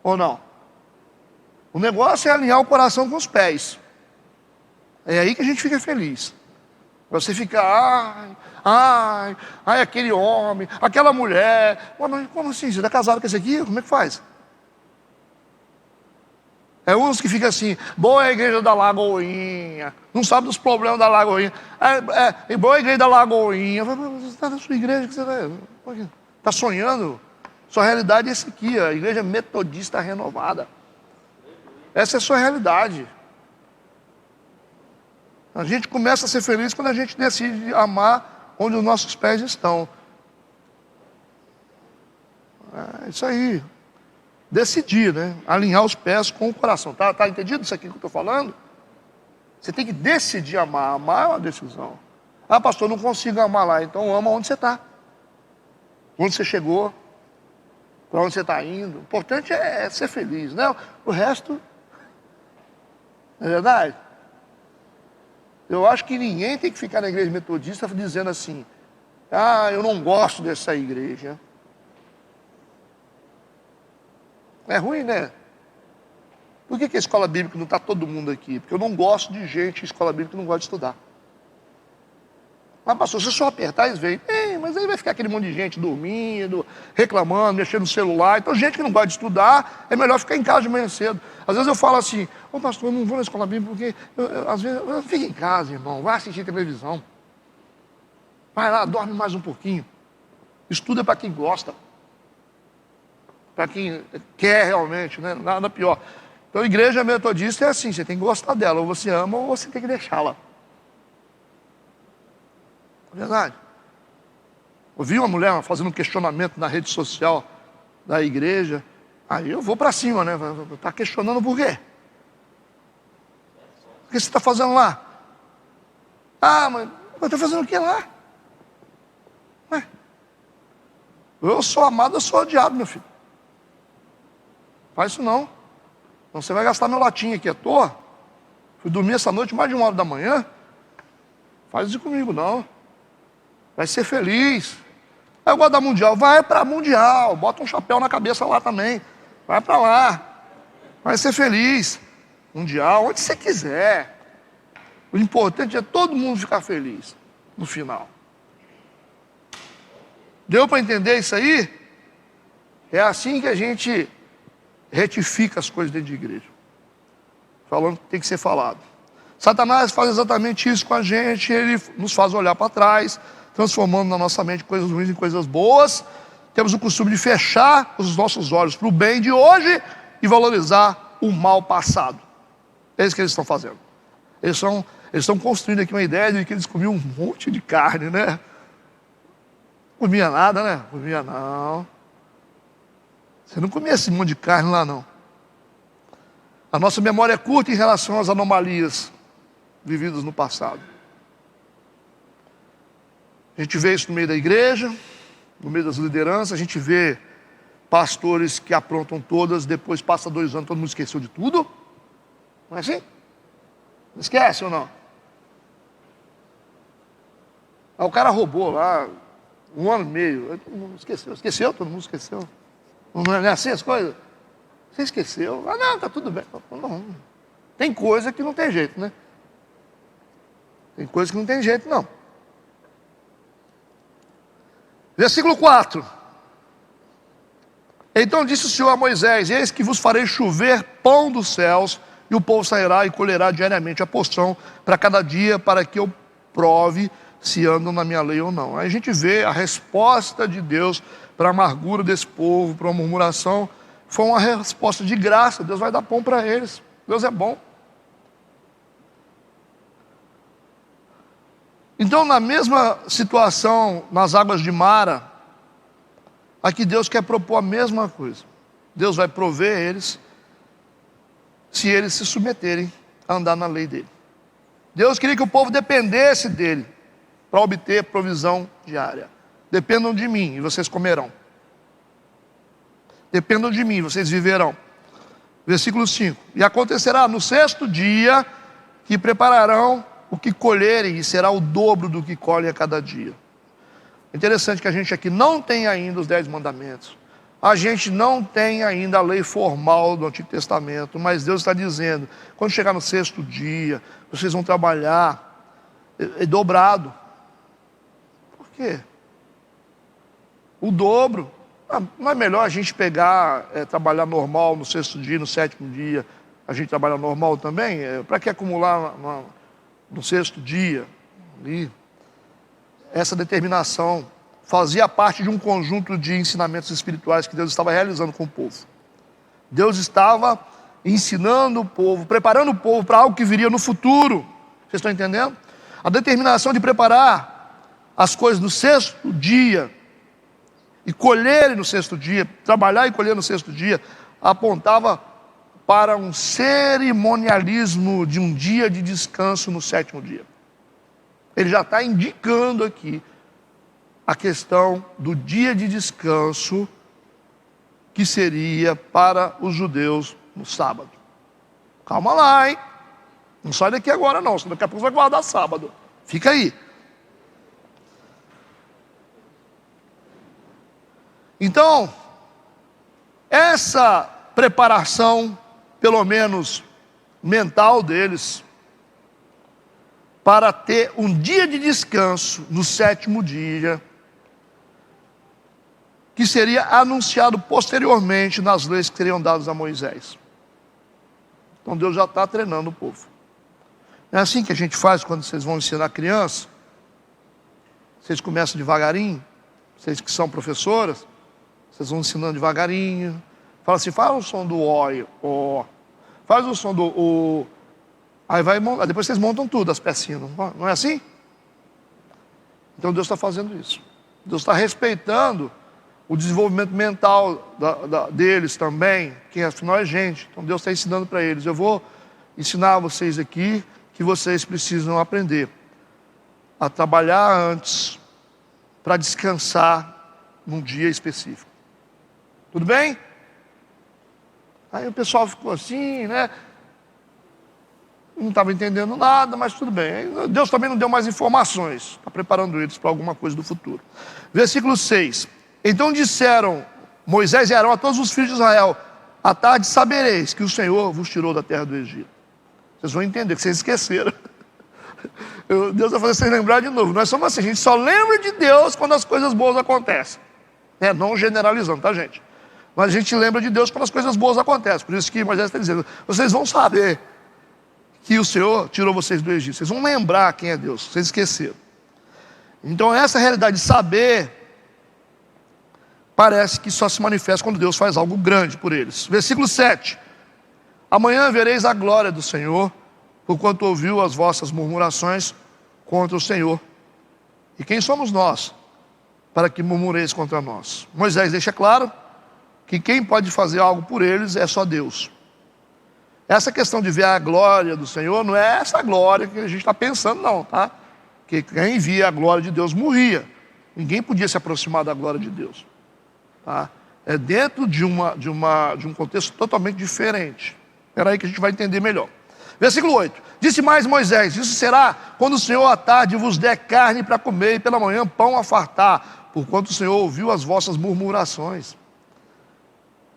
Ou não? O negócio é alinhar o coração com os pés. É aí que a gente fica feliz. Você fica, ai, aquele homem, aquela mulher. Mas como assim? Você está casado com esse aqui? Como é que faz? É uns que ficam assim, boa é a igreja da Lagoinha, não sabe dos problemas da Lagoinha. Boa é a igreja da Lagoinha. Você está na sua igreja, que você está sonhando? Sua realidade é essa aqui, a igreja metodista renovada. Essa é a sua realidade. A gente começa a ser feliz quando a gente decide amar onde os nossos pés estão. É isso aí. Decidir, né? Alinhar os pés com o coração. Tá entendido isso aqui que eu estou falando? Você tem que decidir amar. Amar é uma decisão. Ah, pastor, não consigo amar lá. Então ama onde você está. Onde você chegou. Para onde você está indo. O importante é ser feliz, né? O resto... Não é verdade? Eu acho que ninguém tem que ficar na igreja metodista dizendo assim, eu não gosto dessa igreja. É ruim, né? Por que a escola bíblica não está todo mundo aqui? Porque eu não gosto de gente em escola bíblica que não gosta de estudar. Mas pastor, se eu só apertar, eles veem. Mas aí vai ficar aquele monte de gente dormindo, reclamando, mexendo no celular. Então gente que não gosta de estudar, é melhor ficar em casa de manhã cedo. Às vezes eu falo assim, pastor, eu não vou na escola bíblica porque às vezes eu fico em casa, irmão, vai assistir televisão. Vai lá, dorme mais um pouquinho. Estuda para quem gosta. Para quem quer realmente, né? Nada pior. Então a igreja metodista é assim, você tem que gostar dela, ou você ama ou você tem que deixá-la. É verdade. Eu vi uma mulher fazendo um questionamento na rede social da igreja, aí eu vou para cima, né? Está questionando por quê? O que você está fazendo lá? Mas está fazendo o que lá? Eu sou amado, eu sou odiado, meu filho. Faz isso não. Então você vai gastar meu latim aqui à toa. Fui dormir essa noite mais de 1 hora da manhã. Faz isso comigo não. Vai ser feliz. Eu gosto da Mundial. Vai para a Mundial. Bota um chapéu na cabeça lá também. Vai para lá. Vai ser feliz. Mundial, onde você quiser. O importante é todo mundo ficar feliz no final. Deu para entender isso aí? É assim que a gente retifica as coisas dentro de igreja. Falando que tem que ser falado. Satanás faz exatamente isso com a gente. Ele nos faz olhar para trás, transformando na nossa mente coisas ruins em coisas boas. Temos o costume de fechar os nossos olhos para o bem de hoje e valorizar o mal passado. É isso que eles estão fazendo. Eles estão construindo aqui uma ideia de que eles comiam um monte de carne, né? Comia nada, né? Comia não. Você não comia esse monte de carne lá, não. A nossa memória é curta em relação às anomalias vividas no passado. A gente vê isso no meio da igreja, no meio das lideranças, a gente vê pastores que aprontam todas, depois passa 2 anos, todo mundo esqueceu de tudo. Não é assim? Não esquece ou não? O cara roubou lá 1 ano e meio, todo mundo esqueceu, todo mundo esqueceu. Não é assim as coisas? Você esqueceu? Não, tá tudo bem. Não. Tem coisa que não tem jeito, né? Tem coisa que não tem jeito, não. Versículo 4. Então disse o Senhor a Moisés: eis que vos farei chover pão dos céus, e o povo sairá e colherá diariamente a porção para cada dia, para que eu prove se andam na minha lei ou não. Aí a gente vê a resposta de Deus para a amargura desse povo, para a murmuração. Foi uma resposta de graça. Deus vai dar pão para eles. Deus é bom. Então, na mesma situação, nas águas de Mara, aqui Deus quer propor a mesma coisa. Deus vai prover eles, se eles se submeterem a andar na lei dele. Deus queria que o povo dependesse dele para obter provisão diária. Dependam de mim e vocês comerão. Dependam de mim, vocês viverão. Versículo 5. E acontecerá no 6º dia que prepararão o que colherem, e será o dobro do que colhem a cada dia. Interessante que a gente aqui não tem ainda os 10 mandamentos. A gente não tem ainda a lei formal do Antigo Testamento, mas Deus está dizendo, quando chegar no sexto dia, vocês vão trabalhar dobrado. Por quê? O dobro. Não é melhor a gente pegar, trabalhar normal no sexto dia, no sétimo dia, a gente trabalha normal também? Para que acumular no sexto dia? Ali? Essa determinação fazia parte de um conjunto de ensinamentos espirituais que Deus estava realizando com o povo. Deus estava ensinando o povo, preparando o povo para algo que viria no futuro. Vocês estão entendendo? A determinação de preparar as coisas no sexto dia e colher no sexto dia, trabalhar e colher no sexto dia, apontava para um cerimonialismo de um dia de descanso no sétimo dia. Ele já está indicando aqui a questão do dia de descanso que seria para os judeus no sábado. Calma lá, hein? Não sai daqui agora não, senão daqui a pouco vai guardar sábado. Fica aí. Então, essa preparação, pelo menos mental deles, para ter um dia de descanso no sétimo dia, que seria anunciado posteriormente nas leis que seriam dadas a Moisés. Então Deus já está treinando o povo. É assim que a gente faz quando vocês vão ensinar a criança. Vocês começam devagarinho, vocês que são professoras, vocês vão ensinando devagarinho. Fala assim, faz o som do ó, faz o som do o. Aí depois vocês montam tudo, as pecinhas, não é assim? Então Deus está fazendo isso. Deus está respeitando o desenvolvimento mental deles também, que afinal é gente. Então Deus está ensinando para eles. Eu vou ensinar a vocês aqui que vocês precisam aprender a trabalhar antes para descansar num dia específico. Tudo bem? Aí o pessoal ficou assim, né? Não estava entendendo nada, mas tudo bem. Deus também não deu mais informações. Está preparando eles para alguma coisa do futuro. Versículo 6. Então disseram Moisés e Arão a todos os filhos de Israel: à tarde sabereis que o Senhor vos tirou da terra do Egito. Vocês vão entender que vocês esqueceram. Deus vai fazer vocês lembrar de novo. Nós somos assim, a gente só lembra de Deus quando as coisas boas acontecem. Não generalizando, tá, gente? Mas a gente lembra de Deus quando as coisas boas acontecem. Por isso que Moisés está dizendo, vocês vão saber que o Senhor tirou vocês do Egito. Vocês vão lembrar quem é Deus, vocês esqueceram. Então essa realidade de saber parece que só se manifesta quando Deus faz algo grande por eles. Versículo 7. Amanhã vereis a glória do Senhor, porquanto ouviu as vossas murmurações contra o Senhor. E quem somos nós, para que murmureis contra nós? Moisés deixa claro que quem pode fazer algo por eles é só Deus. Essa questão de ver a glória do Senhor não é essa glória que a gente está pensando não, tá? Que quem via a glória de Deus morria. Ninguém podia se aproximar da glória de Deus. Tá? É dentro de um contexto totalmente diferente. Espera aí que a gente vai entender melhor. Versículo 8. Disse mais Moisés: isso será quando o Senhor à tarde vos der carne para comer e pela manhã pão a fartar, porquanto o Senhor ouviu as vossas murmurações,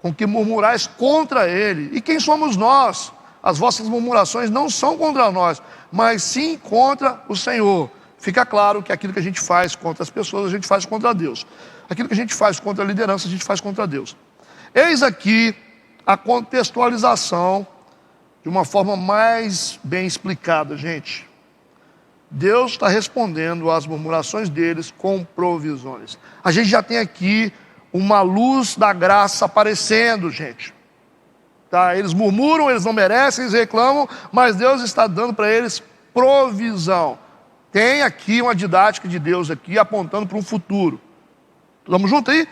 com que murmurais contra ele. E quem somos nós? As vossas murmurações não são contra nós, mas sim contra o Senhor. Fica claro que aquilo que a gente faz contra as pessoas, a gente faz contra Deus. Aquilo que a gente faz contra a liderança, a gente faz contra Deus. Eis aqui a contextualização de uma forma mais bem explicada, gente. Deus está respondendo às murmurações deles com provisões. A gente já tem aqui uma luz da graça aparecendo, gente. Tá? Eles murmuram, eles não merecem, eles reclamam, mas Deus está dando para eles provisão. Tem aqui uma didática de Deus aqui, apontando para um futuro. Vamos junto aí?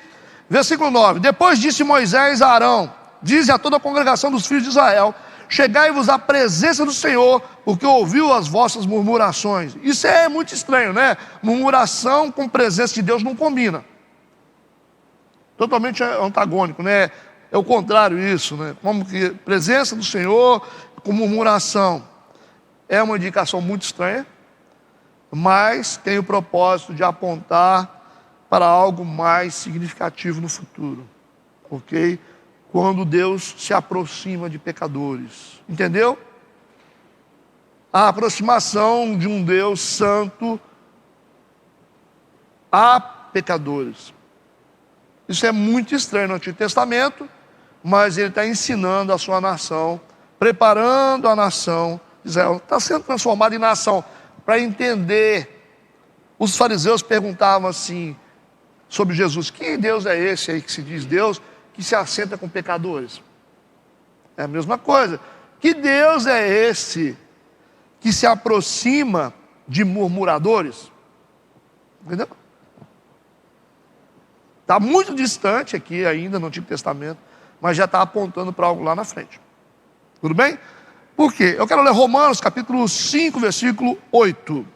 Versículo 9. Depois disse Moisés a Arão: dize a toda a congregação dos filhos de Israel: chegai-vos à presença do Senhor, porque ouviu as vossas murmurações. Isso é muito estranho, né? Murmuração com presença de Deus não combina. Totalmente antagônico, né? É o contrário isso, né? Como que presença do Senhor com murmuração. É uma indicação muito estranha, mas tem o propósito de apontar para algo mais significativo no futuro. ok? Quando Deus se aproxima de pecadores. Entendeu? A aproximação de um Deus santo a pecadores. Isso é muito estranho no Antigo Testamento, mas ele está ensinando a sua nação, preparando a nação. Israel está sendo transformada em nação. Para entender, os fariseus perguntavam assim sobre Jesus: que Deus é esse aí que se diz Deus, que se assenta com pecadores? É a mesma coisa. Que Deus é esse que se aproxima de murmuradores? Entendeu? Está muito distante aqui ainda no Antigo Testamento, mas já está apontando para algo lá na frente. Tudo bem? Por quê? Eu quero ler Romanos capítulo 5, versículo 8.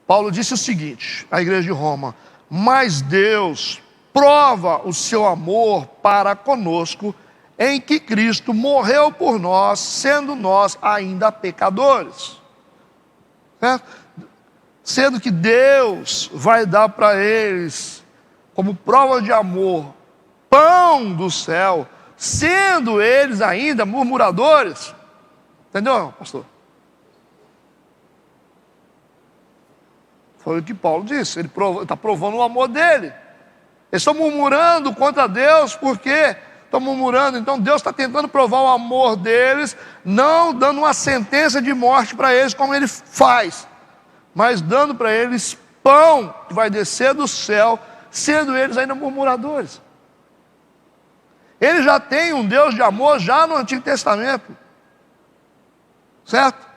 Paulo disse o seguinte, à igreja de Roma: mas Deus prova o seu amor para conosco, em que Cristo morreu por nós, sendo nós ainda pecadores. Certo? Sendo que Deus vai dar para eles, como prova de amor, pão do céu, sendo eles ainda murmuradores. Entendeu, pastor? Foi o que Paulo disse. Ele está provando o amor dele. Eles estão murmurando contra Deus, porque estão murmurando. Então Deus está tentando provar o amor deles, não dando uma sentença de morte para eles, como ele faz, mas dando para eles pão que vai descer do céu, sendo eles ainda murmuradores. Ele já tem um Deus de amor já no Antigo Testamento. Certo?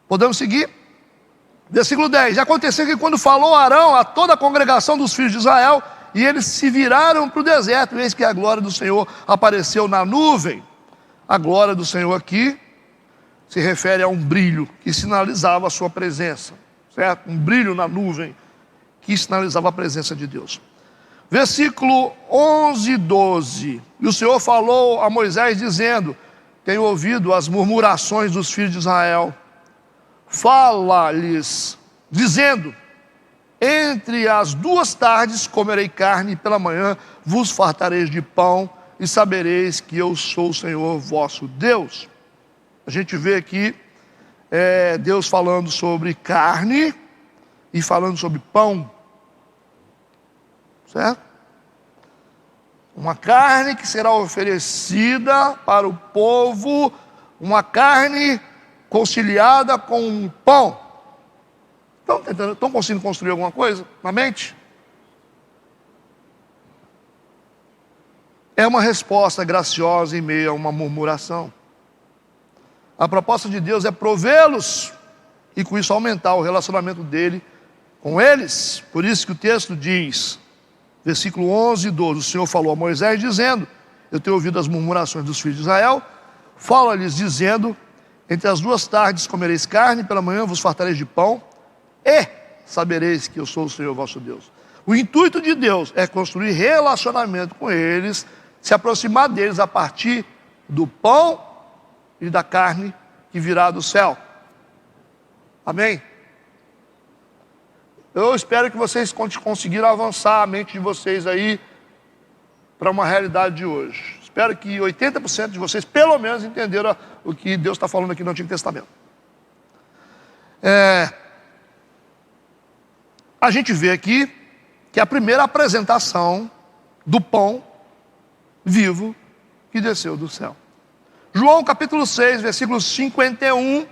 Podemos seguir? Versículo 10. E aconteceu que quando falou Arão a toda a congregação dos filhos de Israel, e eles se viraram para o deserto, eis que a glória do Senhor apareceu na nuvem. A glória do Senhor aqui se refere a um brilho que sinalizava a sua presença, certo? Um brilho na nuvem que sinalizava a presença de Deus. Versículo 11 e 12. E o Senhor falou a Moisés dizendo: tenho ouvido as murmurações dos filhos de Israel. Fala-lhes, dizendo: entre as 2 tardes comerei carne, e pela manhã vos fartareis de pão, e sabereis que eu sou o Senhor vosso Deus. A gente vê aqui Deus falando sobre carne e falando sobre pão, certo? Uma carne que será oferecida para o povo, uma carne conciliada com um pão. Estão conseguindo construir alguma coisa na mente? É uma resposta graciosa em meio a uma murmuração. A proposta de Deus é provê-los e com isso aumentar o relacionamento dele com eles. Por isso que o texto diz, versículo 11 e 12, o Senhor falou a Moisés dizendo: eu tenho ouvido as murmurações dos filhos de Israel, fala-lhes dizendo: entre as 2 tardes comereis carne, pela manhã vos fartareis de pão, e sabereis que eu sou o Senhor vosso Deus. O intuito de Deus é construir relacionamento com eles, se aproximar deles a partir do pão e da carne que virá do céu. Amém? Eu espero que vocês conseguiram avançar a mente de vocês aí para uma realidade de hoje. Espero que 80% de vocês pelo menos entenderam o que Deus está falando aqui no Antigo Testamento. A gente vê aqui que é a primeira apresentação do pão vivo que desceu do céu. João capítulo 6, versículo 51.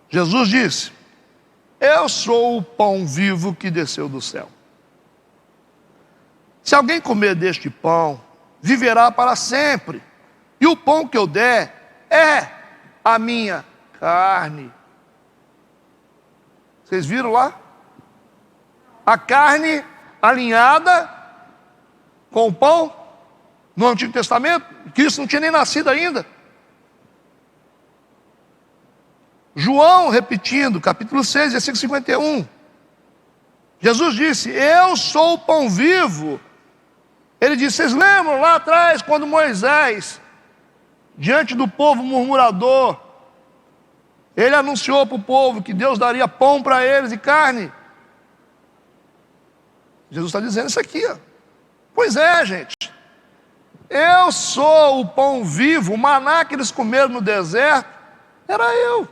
Jesus disse: eu sou o pão vivo que desceu do céu. Se alguém comer deste pão, viverá para sempre. E o pão que eu der é a minha carne. Vocês viram lá? A carne alinhada com o pão no Antigo Testamento. Cristo não tinha nem nascido ainda. João, repetindo, capítulo 6, versículo 51. Jesus disse: eu sou o pão vivo. Ele disse, vocês lembram lá atrás, quando Moisés, diante do povo murmurador, Ele anunciou para o povo que Deus daria pão para eles e carne. Jesus está dizendo isso aqui, ó. Pois é, gente. Eu sou o pão vivo. O maná que eles comeram no deserto era eu.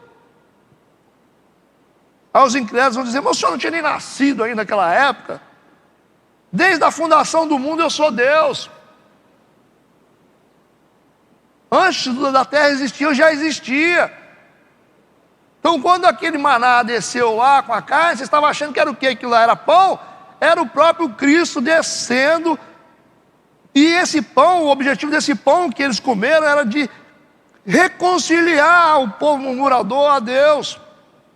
Aí os incrédulos vão dizer: mas o senhor não tinha nem nascido ainda naquela época? Desde a fundação do mundo eu sou Deus. Antes da terra existir, eu já existia. Então quando aquele maná desceu lá com a carne, você estava achando que era o quê? Aquilo lá era pão? Era o próprio Cristo descendo. E esse pão, o objetivo desse pão que eles comeram era de reconciliar o povo murmurador a Deus.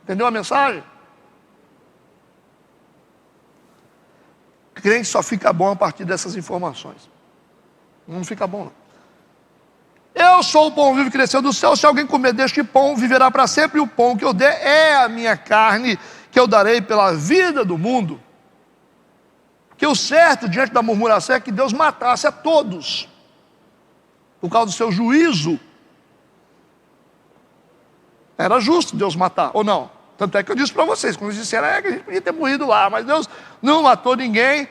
Entendeu a mensagem? O crente só fica bom a partir dessas informações. Não fica bom, não. Eu sou o pão vivo que desceu do céu. Se alguém comer deste pão, viverá para sempre. E o pão que eu der é a minha carne, que eu darei pela vida do mundo. Que o certo diante da murmuração é que Deus matasse a todos, por causa do seu juízo. Era justo Deus matar, ou não? Tanto é que eu disse para vocês, quando eles disseram que a gente podia ter morrido lá, mas Deus não matou ninguém.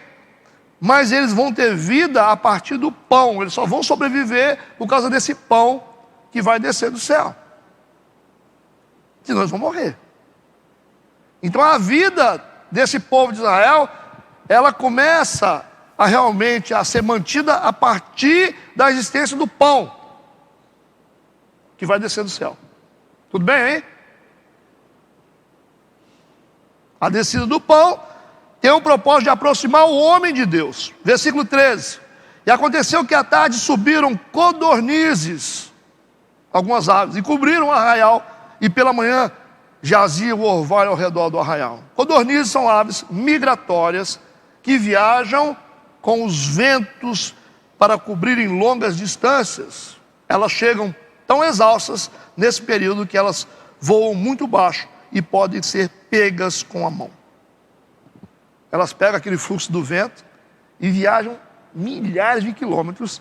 Mas eles vão ter vida a partir do pão. Eles só vão sobreviver por causa desse pão que vai descer do céu. Senão eles vão morrer. Então a vida desse povo de Israel, ela começa a realmente a ser mantida a partir da existência do pão que vai descer do céu. Tudo bem, hein? A descida do pão tem o propósito de aproximar o homem de Deus. Versículo 13. E aconteceu que à tarde subiram codornizes, algumas aves, e cobriram o arraial, e pela manhã jazia o orvalho ao redor do arraial. Codornizes são aves migratórias que viajam com os ventos para cobrirem longas distâncias. Elas chegam tão exaustas nesse período que elas voam muito baixo e podem ser pegas com a mão. Elas pegam aquele fluxo do vento e viajam milhares de quilômetros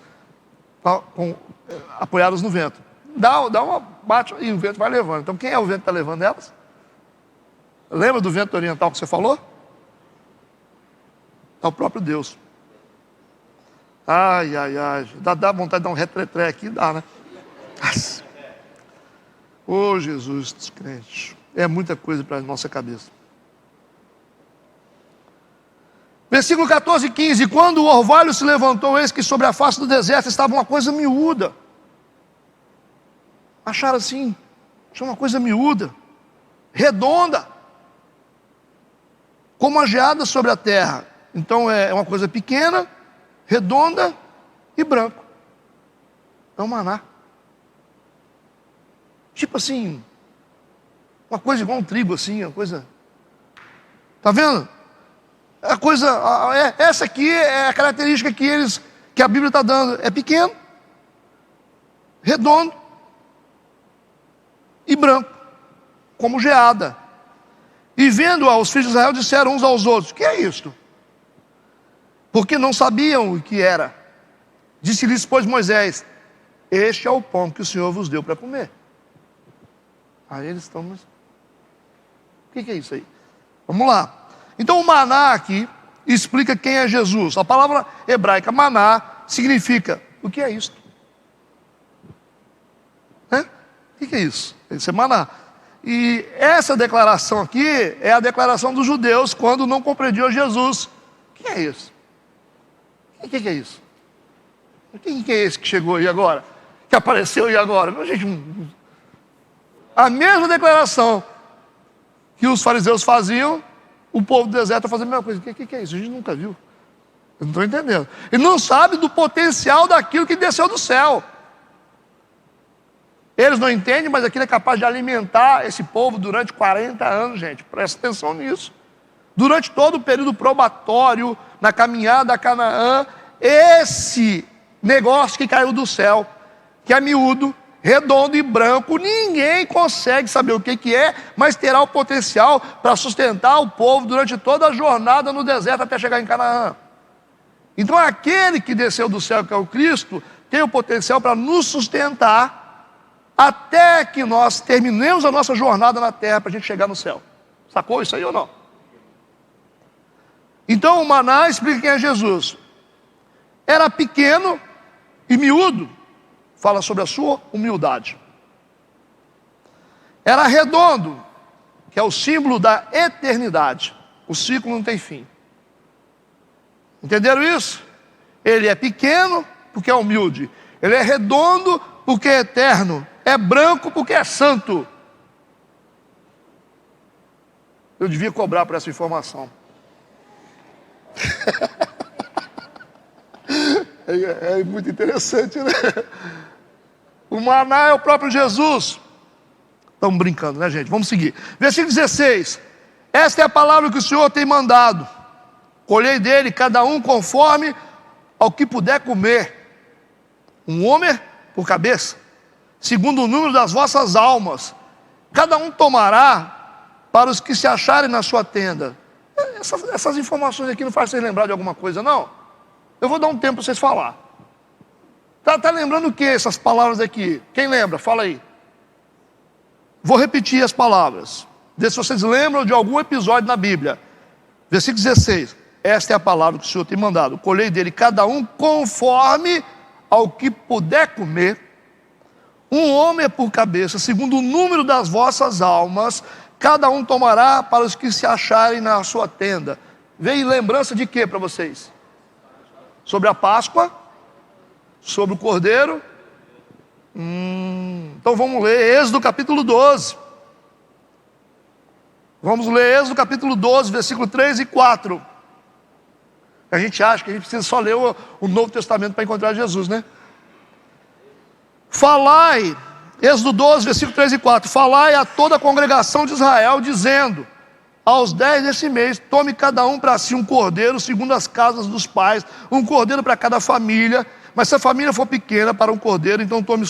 apoiadas no vento. Dá uma bate e o vento vai levando. Então quem é o vento que está levando elas? Lembra do vento oriental que você falou? É o próprio Deus. Ai, ai, ai. Dá vontade de dar um retretré aqui, dá, né? Ô Jesus dos crentes. É muita coisa para a nossa cabeça. Versículo 14 e 15. Quando o orvalho se levantou, eis que sobre a face do deserto estava uma coisa miúda. Acharam assim, uma coisa miúda, redonda, como a geada sobre a terra. Então é uma coisa pequena, redonda e branco. É um maná. Tipo assim, uma coisa igual um trigo assim, uma coisa. Tá vendo? A coisa, essa aqui é a característica que a Bíblia está dando. É pequeno, redondo e branco, como geada. E vendo-a, os filhos de Israel disseram uns aos outros: que é isto? Porque não sabiam o que era. Disse-lhes, pois, Moisés: este é o pão que o Senhor vos deu para comer. Aí eles estão, mas o que é isso aí? Vamos lá. Então o maná aqui explica quem é Jesus. A palavra hebraica maná significa: o que é isto? O que é isso? Isso é maná. E essa declaração aqui é a declaração dos judeus quando não compreendiam Jesus. O que é isso? O que é isso? Quem é esse que chegou aí agora? Que apareceu aí agora? A mesma declaração que os fariseus faziam, o povo do deserto está fazendo a mesma coisa. O que é isso? A gente nunca viu. Eu não estou entendendo. Ele não sabe do potencial daquilo que desceu do céu. Eles não entendem, mas aquilo é capaz de alimentar esse povo durante 40 anos, gente. Presta atenção nisso. Durante todo o período probatório, na caminhada a Canaã, esse negócio que caiu do céu, que é miúdo, redondo e branco, ninguém consegue saber o que é, mas terá o potencial para sustentar o povo durante toda a jornada no deserto até chegar em Canaã. Então aquele que desceu do céu, que é o Cristo, tem o potencial para nos sustentar até que nós terminemos a nossa jornada na terra para a gente chegar no céu. Sacou isso aí ou não? Então o maná explica quem é Jesus. Era pequeno e miúdo, fala sobre a sua humildade. Era redondo, que é o símbolo da eternidade. O ciclo não tem fim. Entenderam isso? Ele é pequeno porque é humilde. Ele é redondo porque é eterno. É branco porque é santo. Eu devia cobrar por essa informação. É muito interessante, né? O maná é o próprio Jesus. Estamos brincando, né, gente? Vamos seguir. Versículo 16. Esta é a palavra que o Senhor tem mandado. Colhei dele cada um conforme ao que puder comer. Um homem por cabeça, segundo o número das vossas almas. Cada um tomará para os que se acharem na sua tenda. Essas informações aqui não fazem vocês lembrar de alguma coisa, não? Eu vou dar um tempo para vocês falar. Tá lembrando o que essas palavras aqui? Quem lembra? Fala aí. Vou repetir as palavras. Vê se vocês lembram de algum episódio na Bíblia. Versículo 16. Esta é a palavra que o Senhor tem mandado. Colhei dele cada um conforme ao que puder comer. Um homem por cabeça, segundo o número das vossas almas. Cada um tomará para os que se acharem na sua tenda. Veio lembrança de quê para vocês? Sobre a Páscoa? Sobre o Cordeiro? Então vamos ler Êxodo capítulo 12. Vamos ler Êxodo capítulo 12, versículo 3 e 4. A gente acha que a gente precisa só ler o Novo Testamento para encontrar Jesus, né? Falai, Êxodo 12, versículo 3 e 4. Falai a toda a congregação de Israel, dizendo: aos 10 desse mês, tome cada um para si um cordeiro, segundo as casas dos pais, um cordeiro para cada família. Mas se a família for pequena para um cordeiro, então tome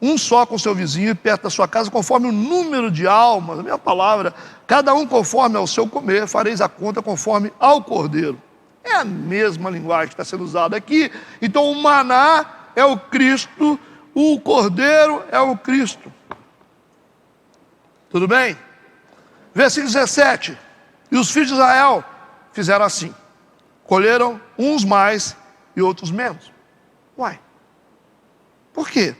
um só com seu vizinho, perto da sua casa, conforme o número de almas, a minha palavra, cada um conforme ao seu comer, fareis a conta conforme ao cordeiro. É a mesma linguagem que está sendo usada aqui. Então o maná é o Cristo, o cordeiro é o Cristo. Tudo bem? Versículo 17. E os filhos de Israel fizeram assim: colheram uns mais e outros menos. Uai, por quê?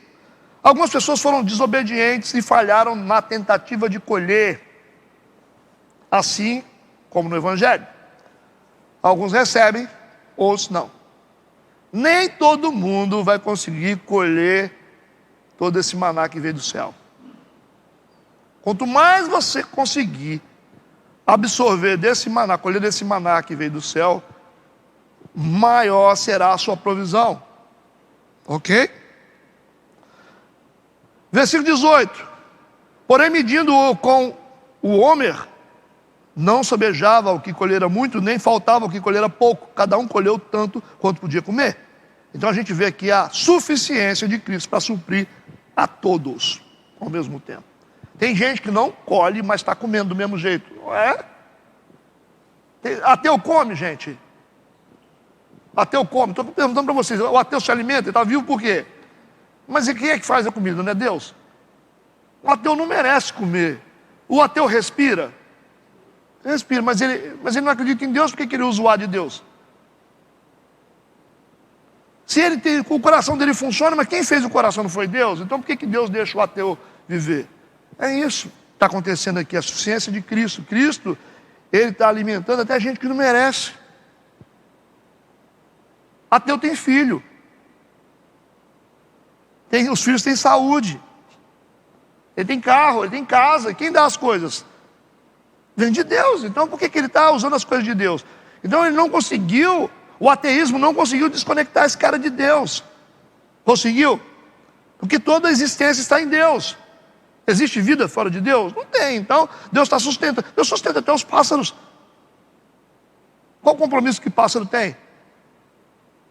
Algumas pessoas foram desobedientes e falharam na tentativa de colher, assim como no Evangelho. Alguns recebem, outros não. Nem todo mundo vai conseguir colher todo esse maná que veio do céu. Quanto mais você conseguir absorver desse maná, colher desse maná que veio do céu, maior será a sua provisão. Ok? Versículo 18. Porém, medindo-o com o homer, não sobejava o que colhera muito, nem faltava o que colhera pouco. Cada um colheu tanto quanto podia comer. Então a gente vê aqui a suficiência de Cristo para suprir a todos ao mesmo tempo. Tem gente que não colhe, mas está comendo do mesmo jeito. Não é? Ateu come, gente. Ateu come. Estou perguntando para vocês, o ateu se alimenta, ele está vivo por quê? Mas e quem é que faz a comida, não é Deus? O ateu não merece comer. O ateu respira. Respira, mas ele não acredita em Deus, por que ele usa o ar de Deus? Se ele tem, o coração dele funciona, mas quem fez o coração não foi Deus? Então por que Deus deixa o ateu viver? É isso que está acontecendo aqui, a suficiência de Cristo. Cristo, ele está alimentando até gente que não merece. Ateu tem filho. Os filhos têm saúde. Ele tem carro, ele tem casa. Quem dá as coisas? Vem de Deus. Então por que ele está usando as coisas de Deus? Então ele não conseguiu, o ateísmo não conseguiu desconectar esse cara de Deus. Conseguiu? Porque toda a existência está em Deus. Existe vida fora de Deus? Não tem. Então Deus está sustentando. Deus sustenta até os pássaros. Qual o compromisso que pássaro tem?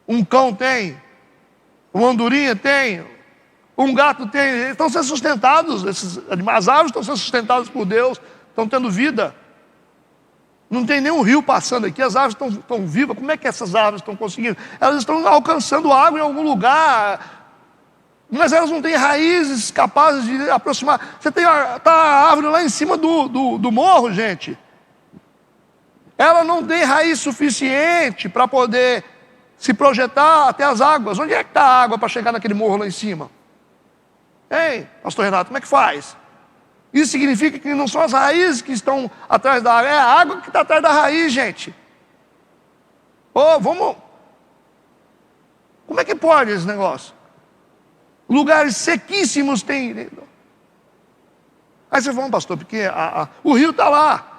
Um cão tem, uma andorinha tem, um gato tem. Eles estão sendo sustentados, esses animais, as árvores estão sendo sustentadas por Deus, estão tendo vida. Não tem nenhum rio passando aqui, as árvores estão vivas. Como é que essas árvores estão conseguindo? Elas estão alcançando água em algum lugar. Mas elas não têm raízes capazes de aproximar. Você tem tá a árvore lá em cima do morro, gente. Ela não tem raiz suficiente para poder se projetar até as águas. Onde é que está a água para chegar naquele morro lá em cima? Hein, pastor Renato, como é que faz? Isso significa que não são as raízes que estão atrás da água, é a água que está atrás da raiz, gente. Vamos... Como é que pode esse negócio? Lugares sequíssimos tem... Aí você fala, pastor, porque o rio está lá,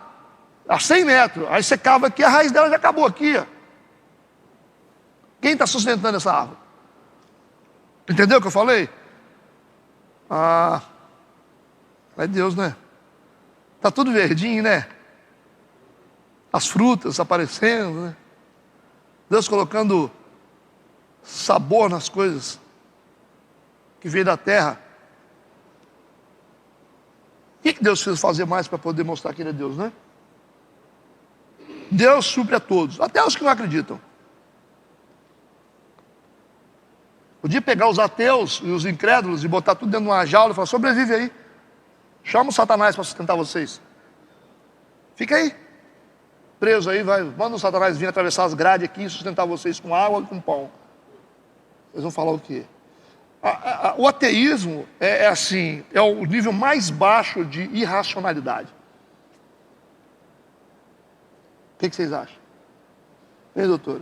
a 100 metros. Aí você cava aqui, a raiz dela já acabou aqui. Ó. Quem está sustentando essa árvore? Entendeu o que eu falei? É Deus, né? Está tudo verdinho, né? As frutas aparecendo, né? Deus colocando sabor nas coisas que veio da terra. O que Deus fez fazer mais para poder mostrar que Ele é Deus, né? Deus supre a todos, até os que não acreditam. Podia pegar os ateus e os incrédulos e botar tudo dentro de uma jaula e falar, sobrevive aí. Chama o Satanás para sustentar vocês. Fica aí. Preso aí, manda o Satanás vir atravessar as grades aqui e sustentar vocês com água e com pão. Vocês vão falar o quê? O ateísmo é assim, é o nível mais baixo de irracionalidade. O que vocês acham? Hein, doutor?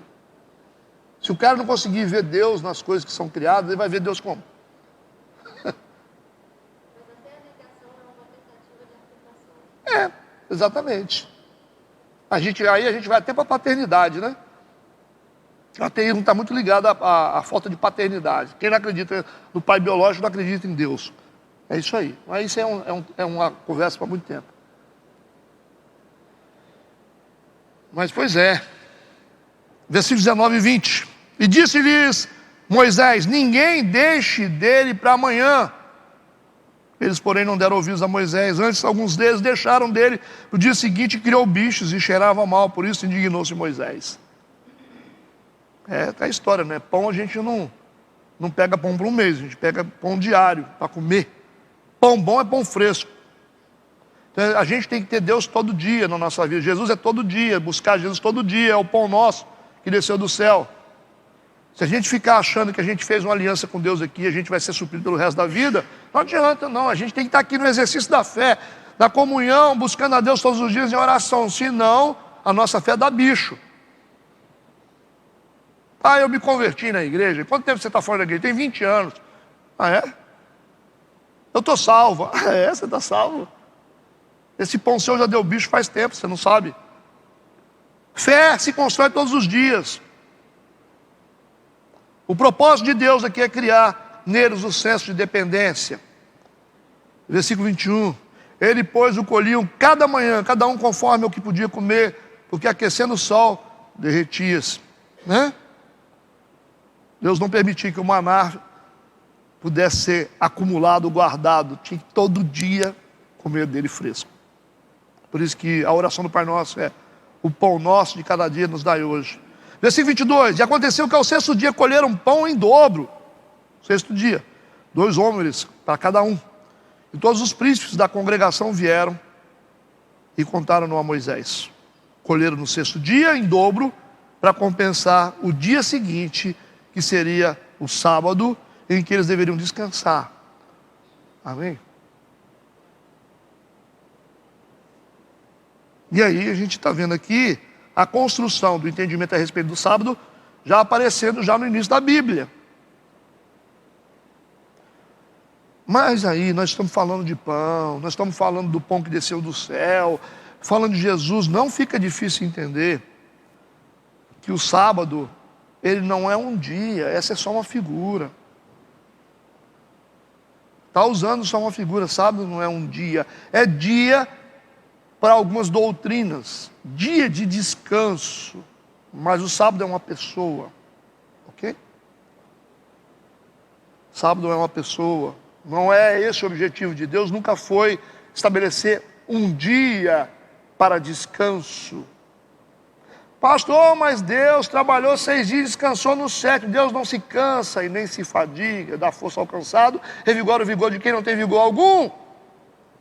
Se o cara não conseguir ver Deus nas coisas que são criadas, ele vai ver Deus como? Exatamente. Aí a gente vai até para a paternidade, né? O ateísmo está muito ligado à falta de paternidade. Quem não acredita no pai biológico não acredita em Deus. É isso aí. Mas isso é uma conversa para muito tempo. Mas pois é. Versículos 19 e 20. E disse-lhes Moisés, ninguém deixe dele para amanhã. Eles, porém, não deram ouvidos a Moisés. Antes, alguns deles deixaram dele. No dia seguinte, criou bichos e cheirava mal. Por isso, indignou-se Moisés. Tá a história, né? Pão a gente não pega pão por um mês. A gente pega pão diário para comer. Pão bom é pão fresco. Então, a gente tem que ter Deus todo dia na nossa vida. Jesus é todo dia. Buscar Jesus todo dia. É o pão nosso que desceu do céu. Se a gente ficar achando que a gente fez uma aliança com Deus aqui, a gente vai ser suprido pelo resto da vida, não adianta não, a gente tem que estar aqui no exercício da fé, da comunhão, buscando a Deus todos os dias em oração, senão a nossa fé dá bicho. Eu me converti na igreja. Quanto tempo você está fora da igreja? Tem 20 anos. É? Eu estou salvo. Você está salvo. Esse pão seu já deu bicho faz tempo, você não sabe. Fé se constrói todos os dias. O propósito de Deus aqui é criar neles o senso de dependência. Versículo 21. Ele, pois, o colhiam cada manhã, cada um conforme o que podia comer, porque aquecendo o sol, derretia-se. Né? Deus não permitia que o maná pudesse ser acumulado, guardado. Tinha que todo dia comer dele fresco. Por isso que a oração do Pai Nosso é: o pão nosso de cada dia nos dai hoje. Versículo 22, e aconteceu que ao sexto dia colheram pão em dobro. Sexto dia, 2 homens para cada um. E todos os príncipes da congregação vieram e contaram-no a Moisés. Colheram no sexto dia em dobro, para compensar o dia seguinte, que seria o sábado, em que eles deveriam descansar. Amém? E aí a gente está vendo aqui a construção do entendimento a respeito do sábado já aparecendo já no início da Bíblia. Mas aí nós estamos falando de pão, nós estamos falando do pão que desceu do céu, falando de Jesus. Não fica difícil entender que o sábado, ele não é um dia, essa é só uma figura. Está usando só uma figura. Sábado não é um dia, é dia para algumas doutrinas, dia de descanso, mas o sábado é uma pessoa, ok? Sábado é uma pessoa, não é esse o objetivo de Deus, nunca foi estabelecer um dia para descanso. Pastor, mas Deus trabalhou 6 dias e descansou no 7º. Deus não se cansa e nem se fadiga, dá força ao cansado, revigora o vigor de quem não tem vigor algum.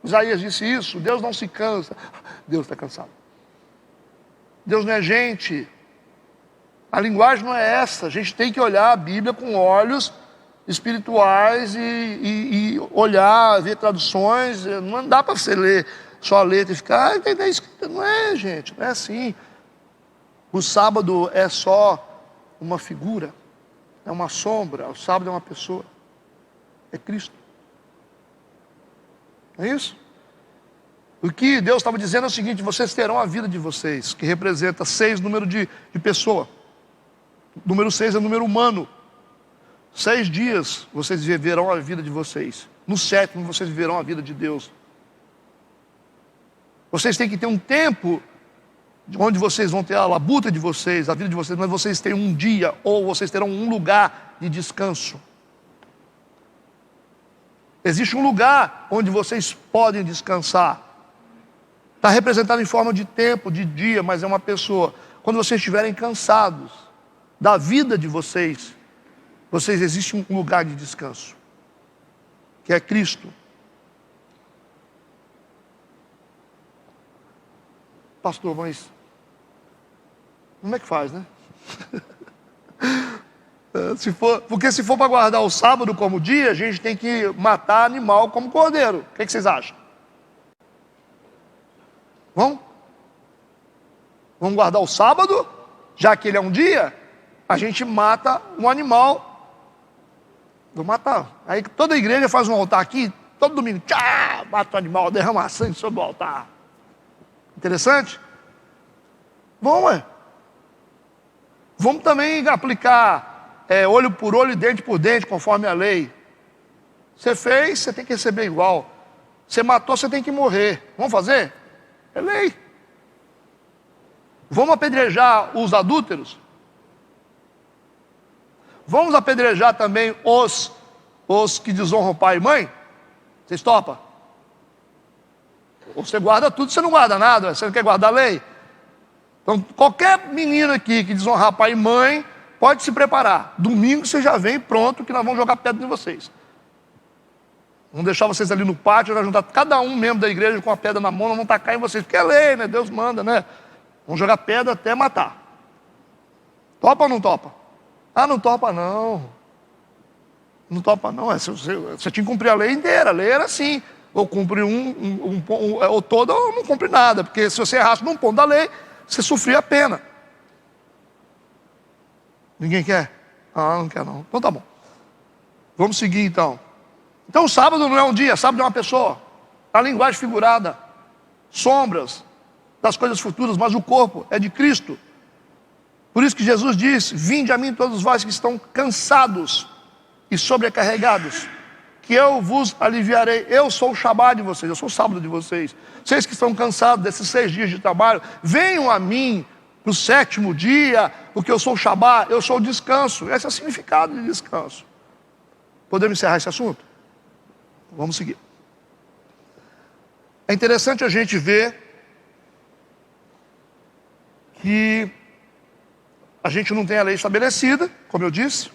Isaías disse isso, Deus não se cansa. Deus está cansado. Deus não é gente. A linguagem não é essa. A gente tem que olhar a Bíblia com olhos espirituais e olhar, ver traduções. Não dá para você ler só a letra e ficar, entender isso. Não é, gente, não é assim. O sábado é só uma figura, é uma sombra. O sábado é uma pessoa, é Cristo. Não é isso? O que Deus estava dizendo é o seguinte: vocês terão a vida de vocês, que representa 6, número de pessoa. Número 6 é número humano. 6 dias vocês viverão a vida de vocês. No 7º vocês viverão a vida de Deus. Vocês têm que ter um tempo onde vocês vão ter a labuta de vocês, a vida de vocês, mas vocês têm um dia, ou vocês terão um lugar de descanso. Existe um lugar onde vocês podem descansar. Está representado em forma de tempo, de dia, mas é uma pessoa. Quando vocês estiverem cansados da vida de vocês, existe um lugar de descanso, que é Cristo. Pastor, mas como é que faz, né? Porque se for para guardar o sábado como dia, a gente tem que matar animal como cordeiro. O que vocês acham? Vamos guardar o sábado, já que ele é um dia, a gente mata um animal. Vou matar. Aí toda a igreja faz um altar aqui, todo domingo, tchá, mata o animal, derrama sangue sobre o altar. Interessante? Bom, vamos também aplicar olho por olho e dente por dente, conforme a lei. Você fez, você tem que receber igual. Você matou, você tem que morrer. Vamos fazer? É lei. Vamos apedrejar os adúlteros? Vamos apedrejar também os que desonram pai e mãe? Vocês topam? Ou você guarda tudo, você não guarda nada, você não quer guardar a lei? Então, qualquer menino aqui que desonrar pai e mãe, pode se preparar. Domingo você já vem pronto, que nós vamos jogar pedra em vocês. Vamos deixar vocês ali no pátio, nós juntar cada um membro da igreja com a pedra na mão, nós vamos tacar em vocês, porque é lei, né? Deus manda, né? Vamos jogar pedra até matar. Topa ou não topa? Ah, não topa não. Não topa não. Você tinha que cumprir a lei inteira. A lei era assim. Ou cumpre ou toda, ou não cumpre nada. Porque se você errasse num ponto da lei, você sofria a pena. Ninguém quer? Ah, não quer não. Então tá bom. Vamos seguir então. Então o sábado não é um dia, sábado é uma pessoa. A linguagem figurada, sombras das coisas futuras, mas o corpo é de Cristo. Por isso que Jesus diz: vinde a mim todos vós que estão cansados e sobrecarregados, que eu vos aliviarei. Eu sou o Shabá de vocês, eu sou o sábado de vocês. Vocês que estão cansados desses 6 dias de trabalho, venham a mim no 7º dia, porque eu sou o Shabá, eu sou o descanso. Esse é o significado de descanso. Podemos encerrar esse assunto? Vamos seguir. É interessante a gente ver que a gente não tem a lei estabelecida, como eu disse,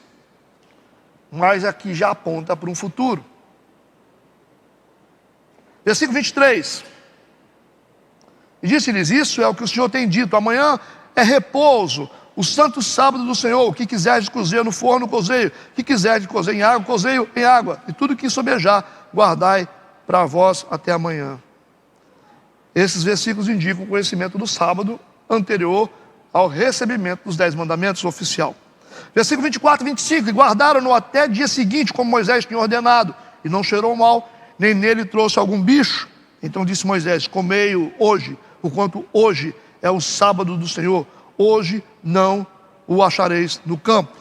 mas aqui já aponta para um futuro. Versículo 23. E disse-lhes: isso é o que o Senhor tem dito, amanhã é repouso, o santo sábado do Senhor. O que quiseres cozer no forno, cozeio. O que quiseres cozer em água, cozeio em água. E tudo que sobejar, guardai para vós até amanhã. Esses versículos indicam o conhecimento do sábado anterior ao recebimento dos 10 mandamentos oficial. Versículo 24 e 25. E guardaram-no até dia seguinte, como Moisés tinha ordenado, e não cheirou mal, nem nele trouxe algum bicho. Então disse Moisés: comei-o hoje, porquanto hoje é o sábado do Senhor, hoje não o achareis no campo.